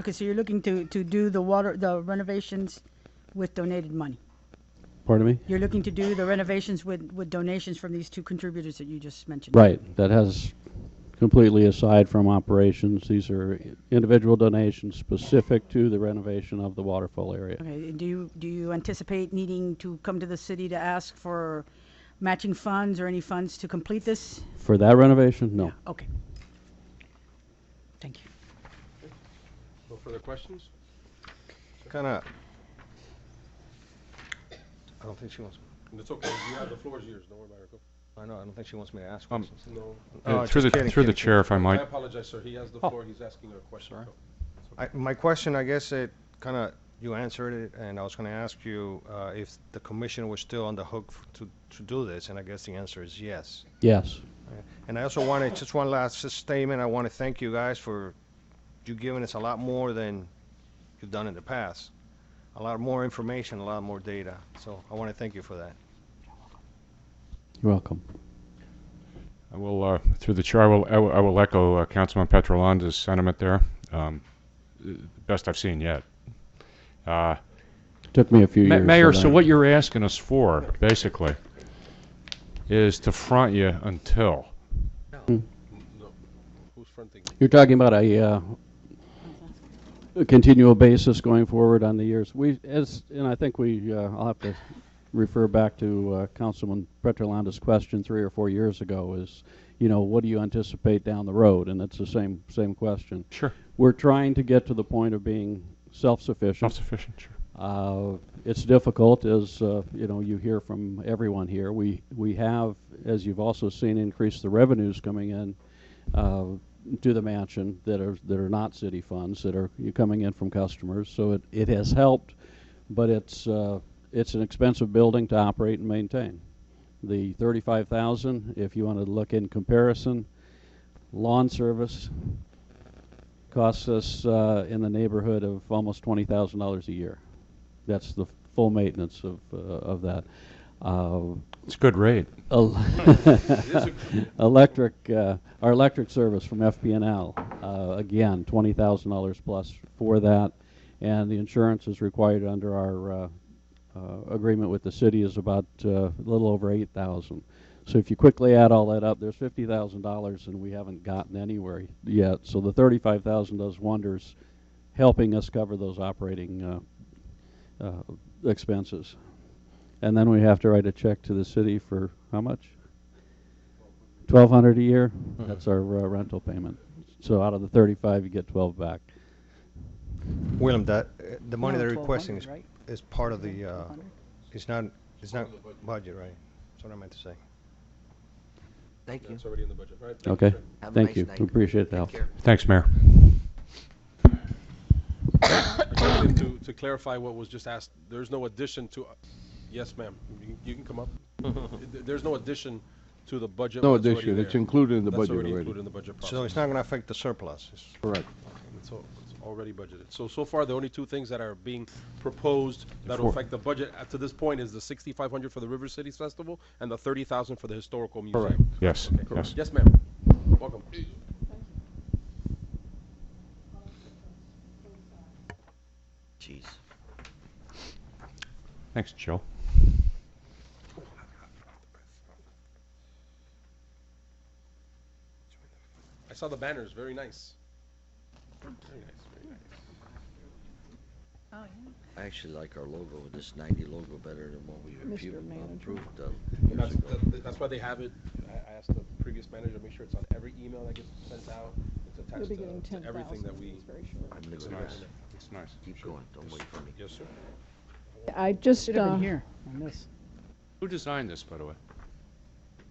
Okay, so you're looking to do the renovations with donated money. Pardon me? You're looking to do the renovations with donations from these two contributors that you just mentioned. Right. That has completely aside from operations. These are individual donations specific to the renovation of the waterfall area. Okay, do you anticipate needing to come to the city to ask for matching funds or any funds to complete this? For that renovation, no. Okay. Thank you. No further questions? Kinda, I don't think she wants, It's okay. You have the floor is yours. Don't worry about it. Go. I know, I don't think she wants me to ask Um, questions. No. Oh, through just the kidding, through the kidding, chair, if I I might. apologize, sir. He has the floor. He's asking a question. Sorry. Go. It's okay. My question, I guess it kind of, you answered it, and I was going to ask you if the commission was still on the hook to do this, and I guess the answer is yes. Yes. And I also wanted, just one last statement, I want to thank you guys for you giving us a lot more than you've done in the past. A lot more information, a lot more data. So I want to thank you for that. You're welcome. I will, through the chair, I will echo Councilman Petrolanda's sentiment there. The best I've seen yet. Took me a few years. Mayor, to so learn. what you're asking us for, basically, is to front you until. No. Who's fronting? You're talking about a continual basis going forward on the years. And I think I'll have to refer back to Councilman Petrolanda's question 3 or 4 years ago is, what do you anticipate down the road? And it's the same question. Sure. We're trying to get to the point of being self-sufficient. Self-sufficient, sure. It's difficult, as you hear from everyone here. We have, as you've also seen, increased the revenues coming in to the mansion that are not city funds, that are coming in from customers. So it has helped, but it's an expensive building to operate and maintain. The $35,000, if you want to look in comparison, lawn service costs us in the neighborhood of almost $20,000 a year. That's the full maintenance of that. It's a good rate. Our electric service from FPNL, again, $20,000 plus for that, and the insurance is required under our agreement with the city is about a little over $8,000. So if you quickly add all that up, there's $50,000, and we haven't gotten anywhere yet. So the $35,000 does wonders, helping us cover those operating expenses. And then we have to write a check to the city for how much? $1,200 a year. That's our rental payment. So out of the 35, you get 12 back. William, the money No, they're requesting 1,200, right? is part of the, it's not budget, right? That's what I meant to say. Thank you. It's already in the budget, right? Okay. Have a Thank nice you. night. We appreciate the help. Take care. Thanks, Mayor. Again, to clarify what was just asked, there's no addition to, yes, ma'am, you can come up. There's no addition to the budget. No what's already addition, it's there. included in the That's budget already already. included in the budget process. So it's not going to affect the surplus. Correct. It's already budgeted. So far, the only two things that are being proposed that will affect the budget to this point is the $6,500 for the River Cities Festival and the $30,000 for the Historical Museum. Correct. Yes, Okay. yes. Yes, ma'am. Welcome. Jeez. Thanks, Jill. I saw the banners. Very nice. Very nice. Very nice. I actually like our logo, this 90 logo, better than what we approved. That's why they have it. I asked the previous manager to make sure it's on every email that gets sent out. It's attached You'll be getting to 10,000. everything that we. It's very short. I'm It's gonna nice. It's nice. keep going. Don't wait for me. Yes, sir. I just, Should have been here on this. Who designed this, by the way?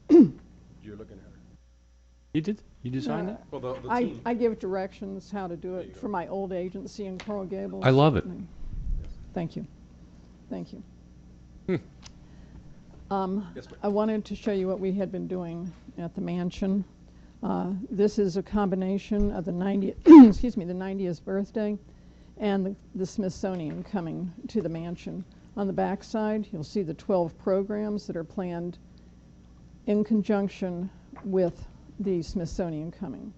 You're looking at it. You did? You designed it? Well, the I, team. I give directions how to do you it go. for my old agency in Coral Gables. I love it. Thank you. Thank you. Yes, ma'am. I wanted to show you what we had been doing at the mansion. This is a combination of the 90th, excuse me, the 90th birthday and the Smithsonian coming to the mansion. On the back side, you'll see the 12 programs that are planned in conjunction with the Smithsonian coming.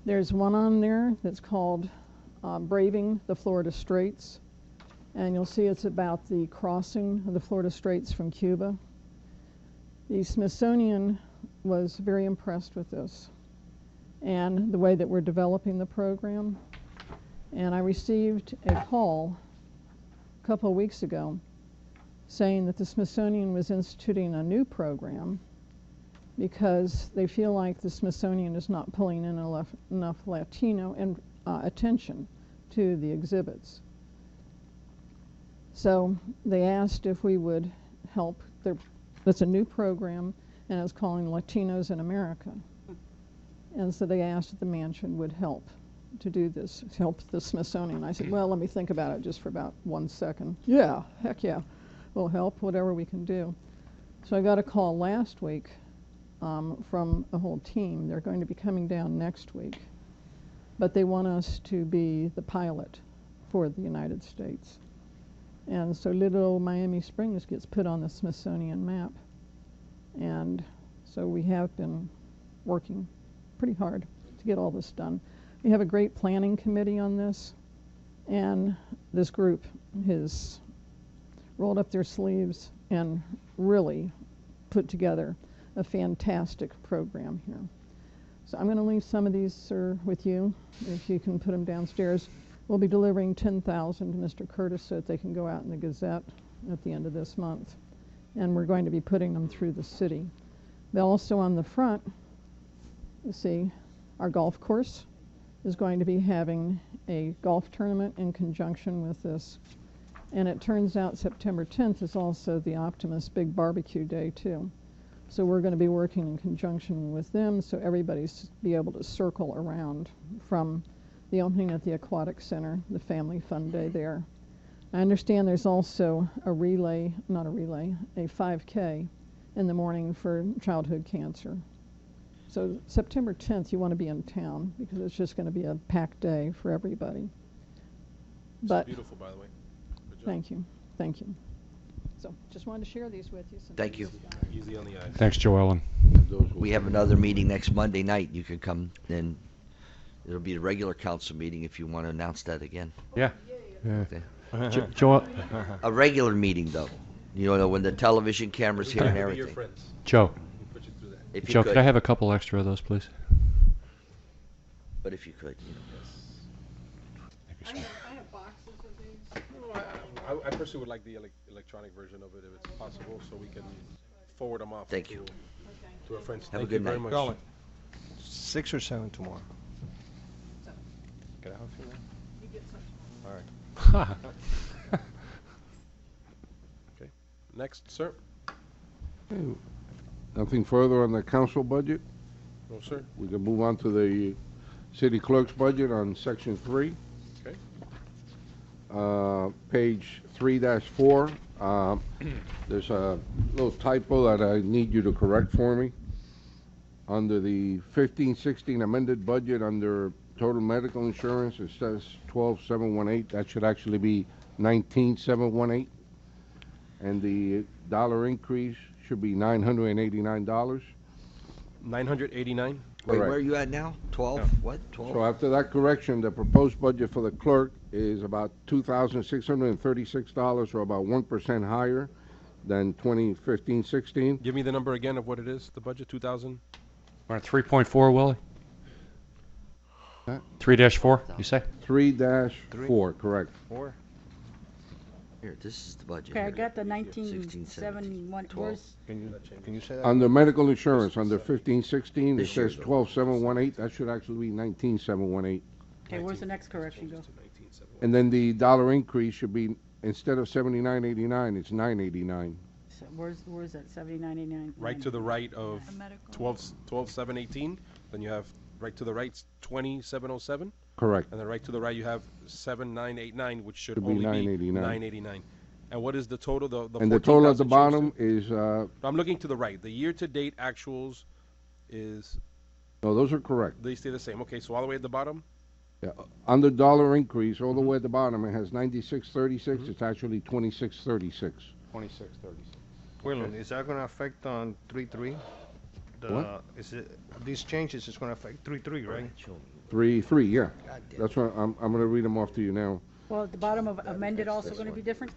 There's one on there that's called Braving the Florida Straits. And you'll see it's about the crossing of the Florida Straits from Cuba. The Smithsonian was very impressed with this and the way that we're developing the program. And I received a call a couple of weeks ago saying that the Smithsonian was instituting a new program because they feel like the Smithsonian is not pulling in enough Latino and attention to the exhibits. So they asked if we would help. That's a new program, and it's calling Latinos in America. And so they asked if the mansion would help to do this, to help the Smithsonian. I said, well, let me think about it just for about 1 second. Yeah, heck yeah, we'll help, whatever we can do. So I got a call last week from a whole team. They're going to be coming down next week, but they want us to be the pilot for the United States. And so little Miami Springs gets put on the Smithsonian map. And so we have been working pretty hard to get all this done. We have a great planning committee on this, and this group has rolled up their sleeves and really put together a fantastic program here. So I'm going to leave some of these, sir, with you, if you can put them downstairs. We'll be delivering 10,000 to Mr. Curtis so that they can go out in the Gazette at the end of this month. And we're going to be putting them through the city. But also on the front, you see, our golf course is going to be having a golf tournament in conjunction with this. And it turns out September 10th is also the Optimus Big Barbecue Day, too. So we're going to be working in conjunction with them so everybody's be able to circle around from the opening at the Aquatic Center, the Family Fun Day there. I understand there's also a 5K in the morning for childhood cancer. So September 10th, you want to be in town because it's just going to be a packed day for everybody. It's beautiful, by the way. Good job. Thank you. Thank you. So just wanted to share these with you. Thank you. Easy on the eyes. Thanks, Joellen. We have another meeting next Monday night. You can come in. It'll be a regular council meeting if you want to announce that again. Yeah. Okay. Joe, A regular meeting, though. You know, when the television camera's here and Be your everything. friends. Joe, Put you through that. If you Joe, could, could I have a couple extra of those, please? but if you could, you know. I have boxes of these. No, I personally would like the electronic version of it if it's possible, so we can forward them off. Thank you. To our friends. Have a Thank good you very night. much. Going. 6 or 7 tomorrow. Can I have a few more? You get some. All right. Okay. Next, sir. Nothing further on the council budget? No, sir. We can move on to the city clerk's budget on section 3. Okay. Page 3-4. There's a little typo that I need you to correct for me. Under the 15-16 amended budget, under total medical insurance, it says 12,718. That should actually be 19,718. And the dollar increase should be $989. 989. Wait, Correct. where are you at now? 12? What? 12? So after that correction, the proposed budget for the clerk is about $2,636, or about 1% higher than 2015-16. Give me the number again of what it is, the budget, 2,000? We're at 3.4, Willie? Huh? 3-4, you say? 3-4, correct. 4? Here, this is the budget. Okay, I here. got the 16, 1971, 12. where's, Can you say that? Under medical insurance, under 15-16, it This year, says though. 12,718. That should actually be 19,718. okay, where's the next correction go? And then the dollar increase should be, instead of 79.89, it's 9.89. So where's that, 7989? Right to the right of 12,718. Then you have right to the right 20,707. Correct. And then right to the right you have 7,989, which should Should be only be 989. 989. And what is the total? The And the total at the 14,000 bottom shows is, too? I'm looking to the right. The year-to-date actuals is, no, those are correct. they stay the same. Okay, so all the way at the bottom? Yeah. Under dollar increase, all the way at the bottom, it has 96.36. It's actually 26.36. 26, 36. William, is that going to affect on 3-3? What? Is it, these changes is going to affect 3-3, right? 3.3, yeah. That's what, I'm gonna read them off to you now. Well, at the bottom of amended also going to be different?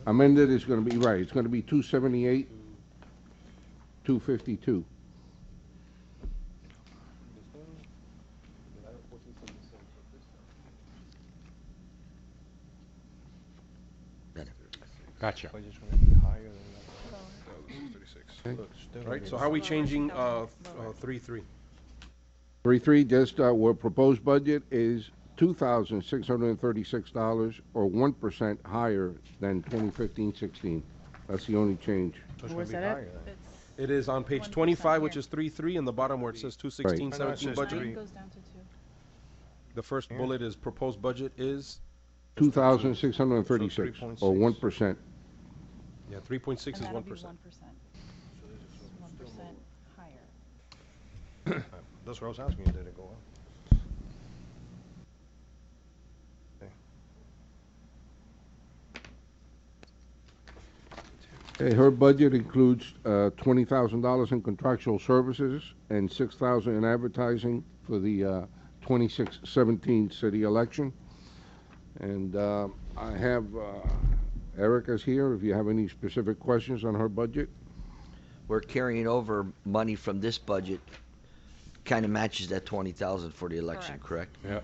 Amended is gonna be, right, it's gonna be 278, 252. Gotcha. But it's gonna be higher than that. Look, still Right, gonna so be- how are we changing, 3.3? 3.3, just, our proposed budget is $2,636, or 1% higher than 2015-16. That's the only change. So it's Where's gonna be that at? higher then. It is on page 25, which is 3.3, and the bottom where it says 216, I know it 17 says budget. three. Goes down to 2. The first bullet is proposed budget is, 2,636, or 1%. yeah, 3.6 is And that'll 1%. be 1%. 1% higher. That's what I was asking you, did it go up? Okay, her budget includes $20,000 in contractual services and $6,000 in advertising for the 26-17 city election. And I have Erica's here, if you have any specific questions on her budget. We're carrying over money from this budget, kind of matches that 20,000 for the election, correct? Yeah.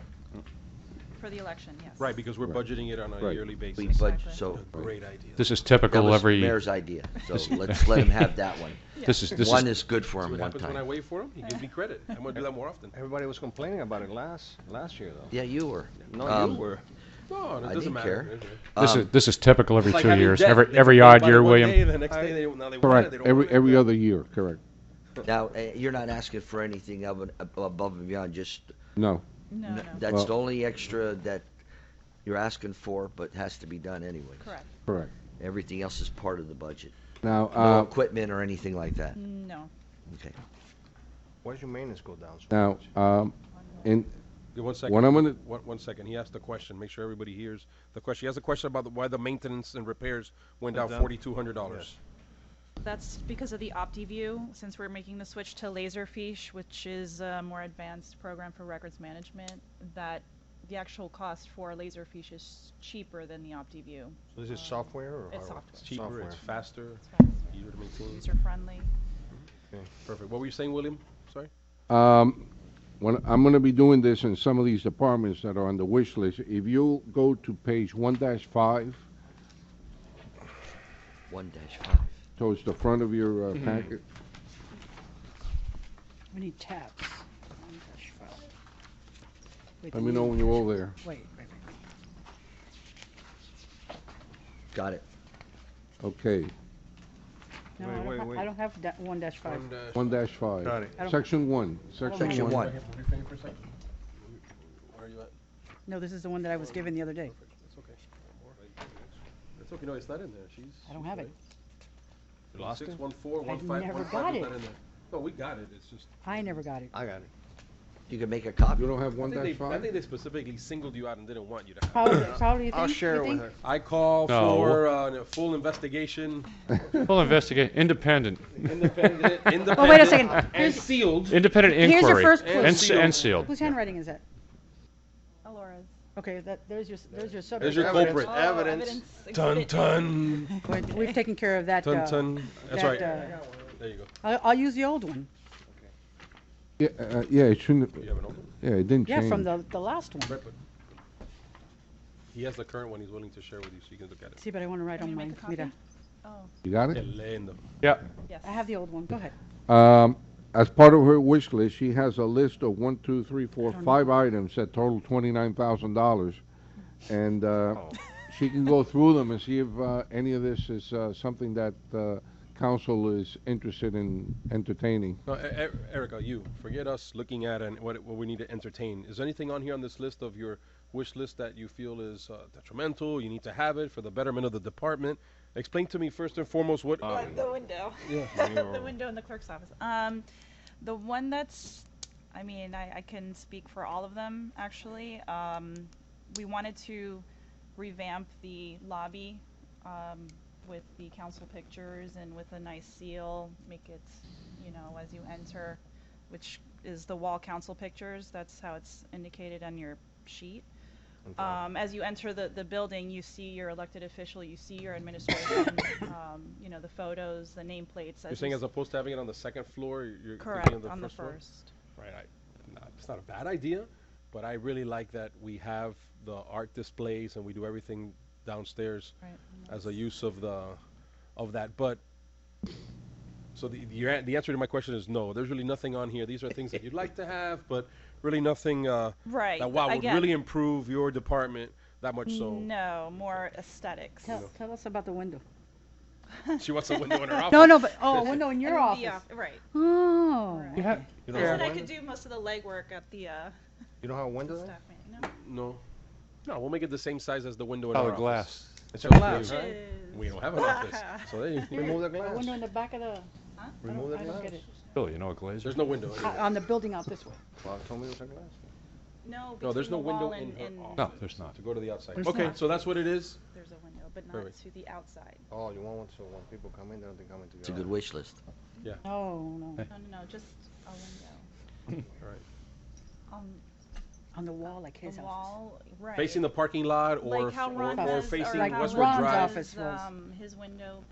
For the election, yes. Right, because we're budgeting it on a Right. yearly basis. We budget, so Great idea. This is that typical was every. mayor's idea, so let's let him have that one. This One is is good for See him what one happens when I time. wait for him? He gives me credit. I'm gonna do that more often. Everybody was complaining about it last year, though. Yeah, you were. No, Um, you were. No, it I doesn't didn't matter. care. this is typical every It's like 2 having years. debt. They Every complain odd about it year, one William. day, the next day they, now they want it, Correct, they don't want it. every other year, correct. Now, you're not asking for anything above and beyond, just, No, No, no, that's Well- the only extra that you're asking for, but has to be done anyway. correct. correct. Everything else is part of the budget. Now, No equipment or anything like that. No. Okay. Why does your maintenance go down so now, much? in, Yeah, one second. What I'm gonna- One second. He asked a question. Make sure everybody hears the question. He has a question about why the maintenance and repairs went down Went down. $4,200. That's because of the OptiView, since we're making the switch to Laserfiche, which is a more advanced program for records management, that the actual cost for Laserfiche is cheaper than the OptiView. So this is software or? It's hardware? software. It's cheaper, Software. it's faster, It's faster, easier to maintain. user-friendly. Perfect. What were you saying, William? Sorry? when, I'm gonna be doing this in some of these departments that are on the wish list. If you go to page 1-5, 1-5. towards the front of your packet, We need tabs. Wait, let me know when you're all there. Wait. Got it. Okay, No, Wait, I don't wait, ha- wait. I don't have 1-5. 1-5. Got it. I don't- Section 1, Section 1. Refrain for a second. Where are you at? No, this is the one that I was given the other day. That's okay. That's okay. No, it's not in there. I don't have it. You lost it? 6141515 never is got not it. in there. No, we got it. It's just. I never got it. I got it. You can make a copy. You don't have I think, I 1-5? think they specifically singled you out and didn't want you to have. Probably you think? I'll share you it with think? her. I call No. for a full investigation, Full investigate, independent independent. Oh, wait a second. And Here's- sealed. inquiry. Here's your first clue. And sealed. Whose handwriting is that? Alora's. Okay, there's your subject. There's your Evidence. culprit. Evidence. Ton ton. We've taken care of that. Ton ton. That's that, right. There There you go. I'll use the old one. Yeah, yeah, it shouldn't, You have an open? yeah, it didn't change. Yeah, from the last one. Right, but he has the current one he's willing to share with you, so you can look at it. See, but I want to write Can on you make mine. a copy? Mira. Oh, You got Qué it? lindo. Yeah. yes. I have the old one. Go ahead. As part of her wish list, she has a list of 1, 2, 3, 4, 5 items that total $29,000. And she can go through them and see if any of this is something that council is interested in entertaining. No, Erica, you forget us looking at and what we need to entertain. Is there anything on here on this list of your wish list that you feel is detrimental? You need to have it for the betterment of the department. Explain to me first and foremost what. The window. Yeah. The window in the clerk's office. The one that's, I mean, I can speak for all of them, actually. We wanted to revamp the lobby with the council pictures and with a nice seal, make it, you know, as you enter, which is the wall council pictures. That's how it's indicated on your sheet. Okay. As you enter the building, you see your elected official, you see your administration, you know, the photos, the nameplates. You're saying as opposed to having it on the second floor, you're Correct, thinking of the on the first floor? first. Right, it's not a bad idea, but I really like that we have the art displays and we do everything downstairs Right. as a use of that. But so the answer to my question is no. There's really nothing on here. These are things that you'd like to have, but really nothing Right, that would again- really improve your department that much. So No, more aesthetics. Tell us about the window. she wants a window in her office. No, but a window in your And office. the right. Oh. You have. You I don't have said a I window? could do most of the legwork at the You don't have a window there? staff meeting. No. No, we'll make it the same size as the window in Oh, our the glass. office. It's a So glass, we- right? We don't have an office, so there you Remove the A glass. window in the back of the. Remove the I don't glass. get it. Billy, you know a glazer? There's no window. On the building out this way. Well, told me it was a glass. No, No, there's no between the window wall in and, her and office. No, there's not. To go to the outside. There's Okay, not. so that's what it is. there's a window, but not Perfect. to the outside. Oh, you want one so when people come in, they don't think coming to It's a good wish list. Yeah. No, no. No, just a window. All right. On the wall like his The office. wall, right. Facing the parking lot or like how Ron or does, facing Like how Westwood Ron's Drive. office was. His window,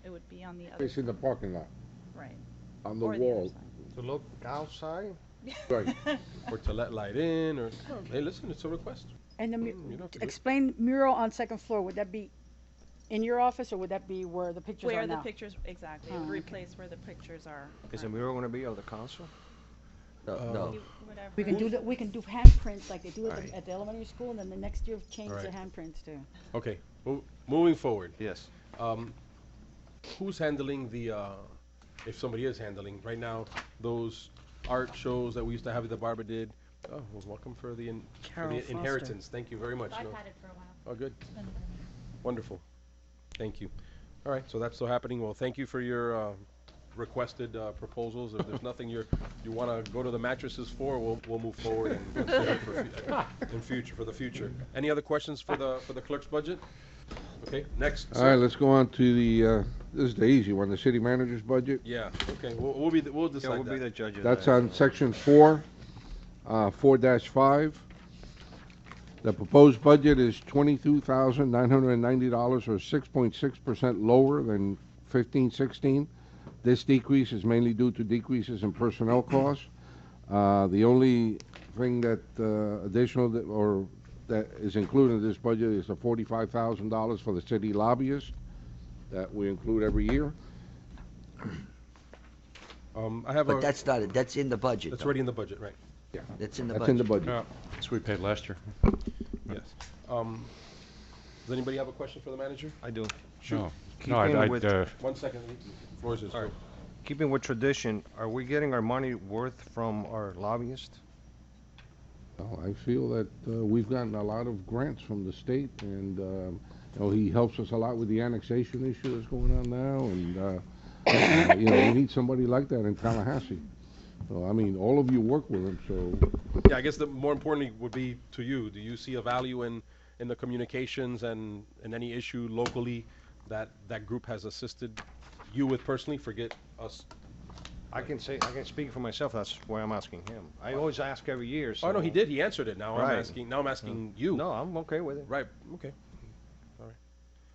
it would be on the other Facing the parking lot, right. on the Or the other wall. side. To look outside? Right. Or to let light in, or hey, listen, it's a request. And the you don't have to do it. explain mural on second floor. Would that be in your office or would that be where the pictures Where are the now? pictures, exactly, it Oh, would okay. replace where the pictures are. Is the mural gonna be of the council? No, Uh, no. Whatever. We can do that. We can do handprints like they do at, Right. at the elementary school, and then the next year change Right. the handprints too. Okay, moving forward. Yes. Who's handling the, if somebody is handling right now, those art shows that we used to have that Barbara did? Oh, well, welcome for the, for Carol the Foster. inheritance. Thank you very much. I've No. had it for a while. Oh, good. Wonderful. Thank you. All right, so that's still happening. Well, thank you for your requested proposals. If there's nothing you want to go to the mattresses for, we'll move forward and consider for the future. Any other questions for the clerk's budget? Okay, next. All right, let's go on to the, this is the easy one, the city manager's budget. Yeah, okay, we'll decide Yeah, we'll be that. the judges. That's there. on section 4, 4-5. The proposed budget is $22,990, or 6.6% lower than 15-16. This decrease is mainly due to decreases in personnel costs. The only thing that additional that is included in this budget is the $45,000 for the city lobbyist that we include every year. I have But that's not it. That's in the budget. that's though. already in the budget, right? That's in the That's budget. in the budget. Yeah, that's what we paid last year. Yes. Does anybody have a question for the manager? I do. No, Keeping no, I'd, with- I'd 1 second, floor is yours. All right. Keeping with tradition, are we getting our money worth from our lobbyist? Well, I feel that we've gotten a lot of grants from the state, and he helps us a lot with the annexation issue that's going on now, and we need somebody like that in Tallahassee. So I mean, all of you work with him, so Yeah, I guess the more importantly would be to you. Do you see a value in the communications and any issue locally that group has assisted you with personally? Forget us. I can speak for myself. That's why I'm asking him. I always ask every year. Oh no, so- he did. He answered it. Now Right. I'm asking you. No, I'm okay with it. Right. Okay.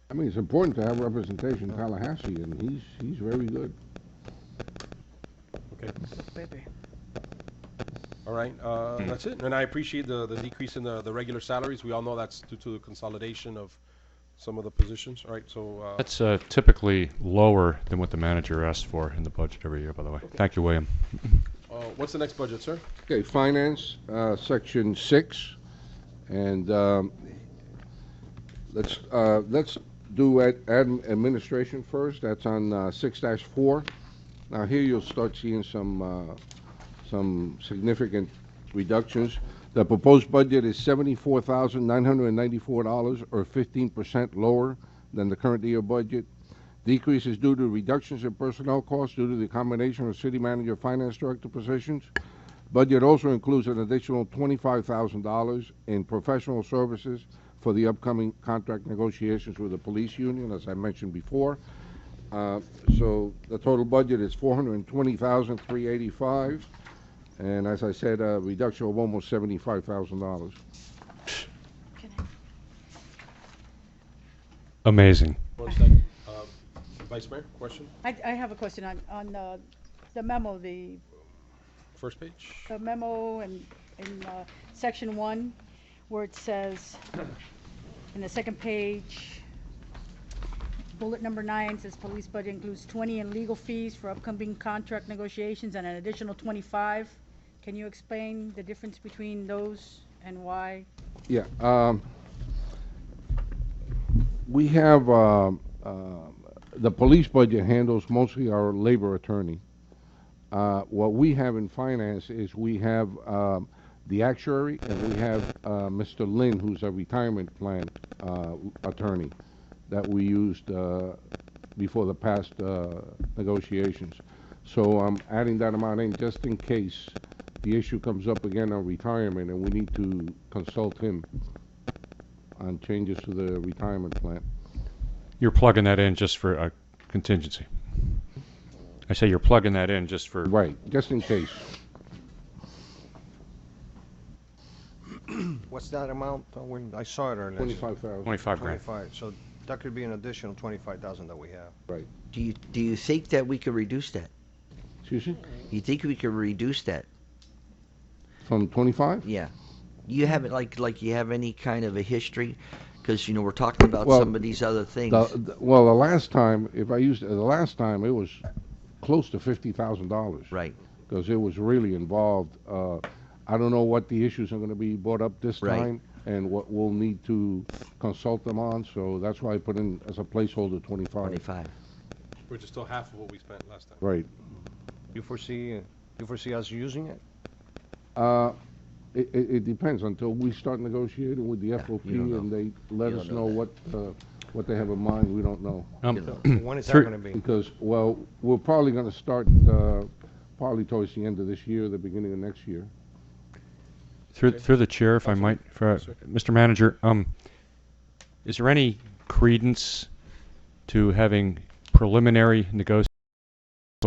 I mean, it's important to have representation in Tallahassee, and he's very good. Okay. Baby. All right. That's it. And I appreciate the decrease in the regular salaries. We all know that's due to the consolidation of some of the positions. All right. So That's typically lower than what the manager asked for in the budget every year, by the way. Thank you, William. what's the next budget, sir? Okay, finance, section 6, and let's do administration first. That's on 6-4. Now here you'll start seeing some significant reductions. The proposed budget is $74,994, or 15% lower than the current year budget. Decrease is due to reductions in personnel costs due to the combination of city manager, finance director positions. Budget also includes an additional $25,000 in professional services for the upcoming contract negotiations with the police union, as I mentioned before. So the total budget is $420,385. And as I said, a reduction of almost $75,000. Amazing. 1 second. Vice Mayor, question? I have a question on the memo, the First page? memo in section 1, where it says, in the second page, bullet number 9 says police budget includes 20 in legal fees for upcoming contract negotiations and an additional 25. Can you explain the difference between those and why? Yeah, we have, the police budget handles mostly our labor attorney. What we have in finance is we have the actuary, and we have Mr. Lynn, who's a retirement plan attorney that we used before the past negotiations. So I'm adding that amount in just in case the issue comes up again on retirement and we need to consult him on changes to the retirement plan. You're plugging that in just for a contingency. I say you're plugging that in just for... Right, just in case. What's that amount? When I saw it earlier. 25,000. 25 grand. 25. So that could be an additional 25,000 that we have. Right. Do you think that we could reduce that? Excuse me? You think we could reduce that? From 25? Yeah. You have it like you have any kind of a history? Because, we're talking about Well, some of these other things. Well, the last time, if I used the last time, it was close to $50,000. Right. Because it was really involved. I don't know what the issues are going to be brought up this Right. time and what we'll need to consult them on. So that's why I put in as a placeholder 25. 25. Which is still half of what we spent last time. Right. You foresee us using it? It depends until we start negotiating with the FOP and they let us know what they have in mind. We don't know. When is that going to be? Because, well, we're probably going to start probably towards the end of this year, the beginning of next year. Through the chair, if I might, Mr. Manager, is there any credence to having preliminary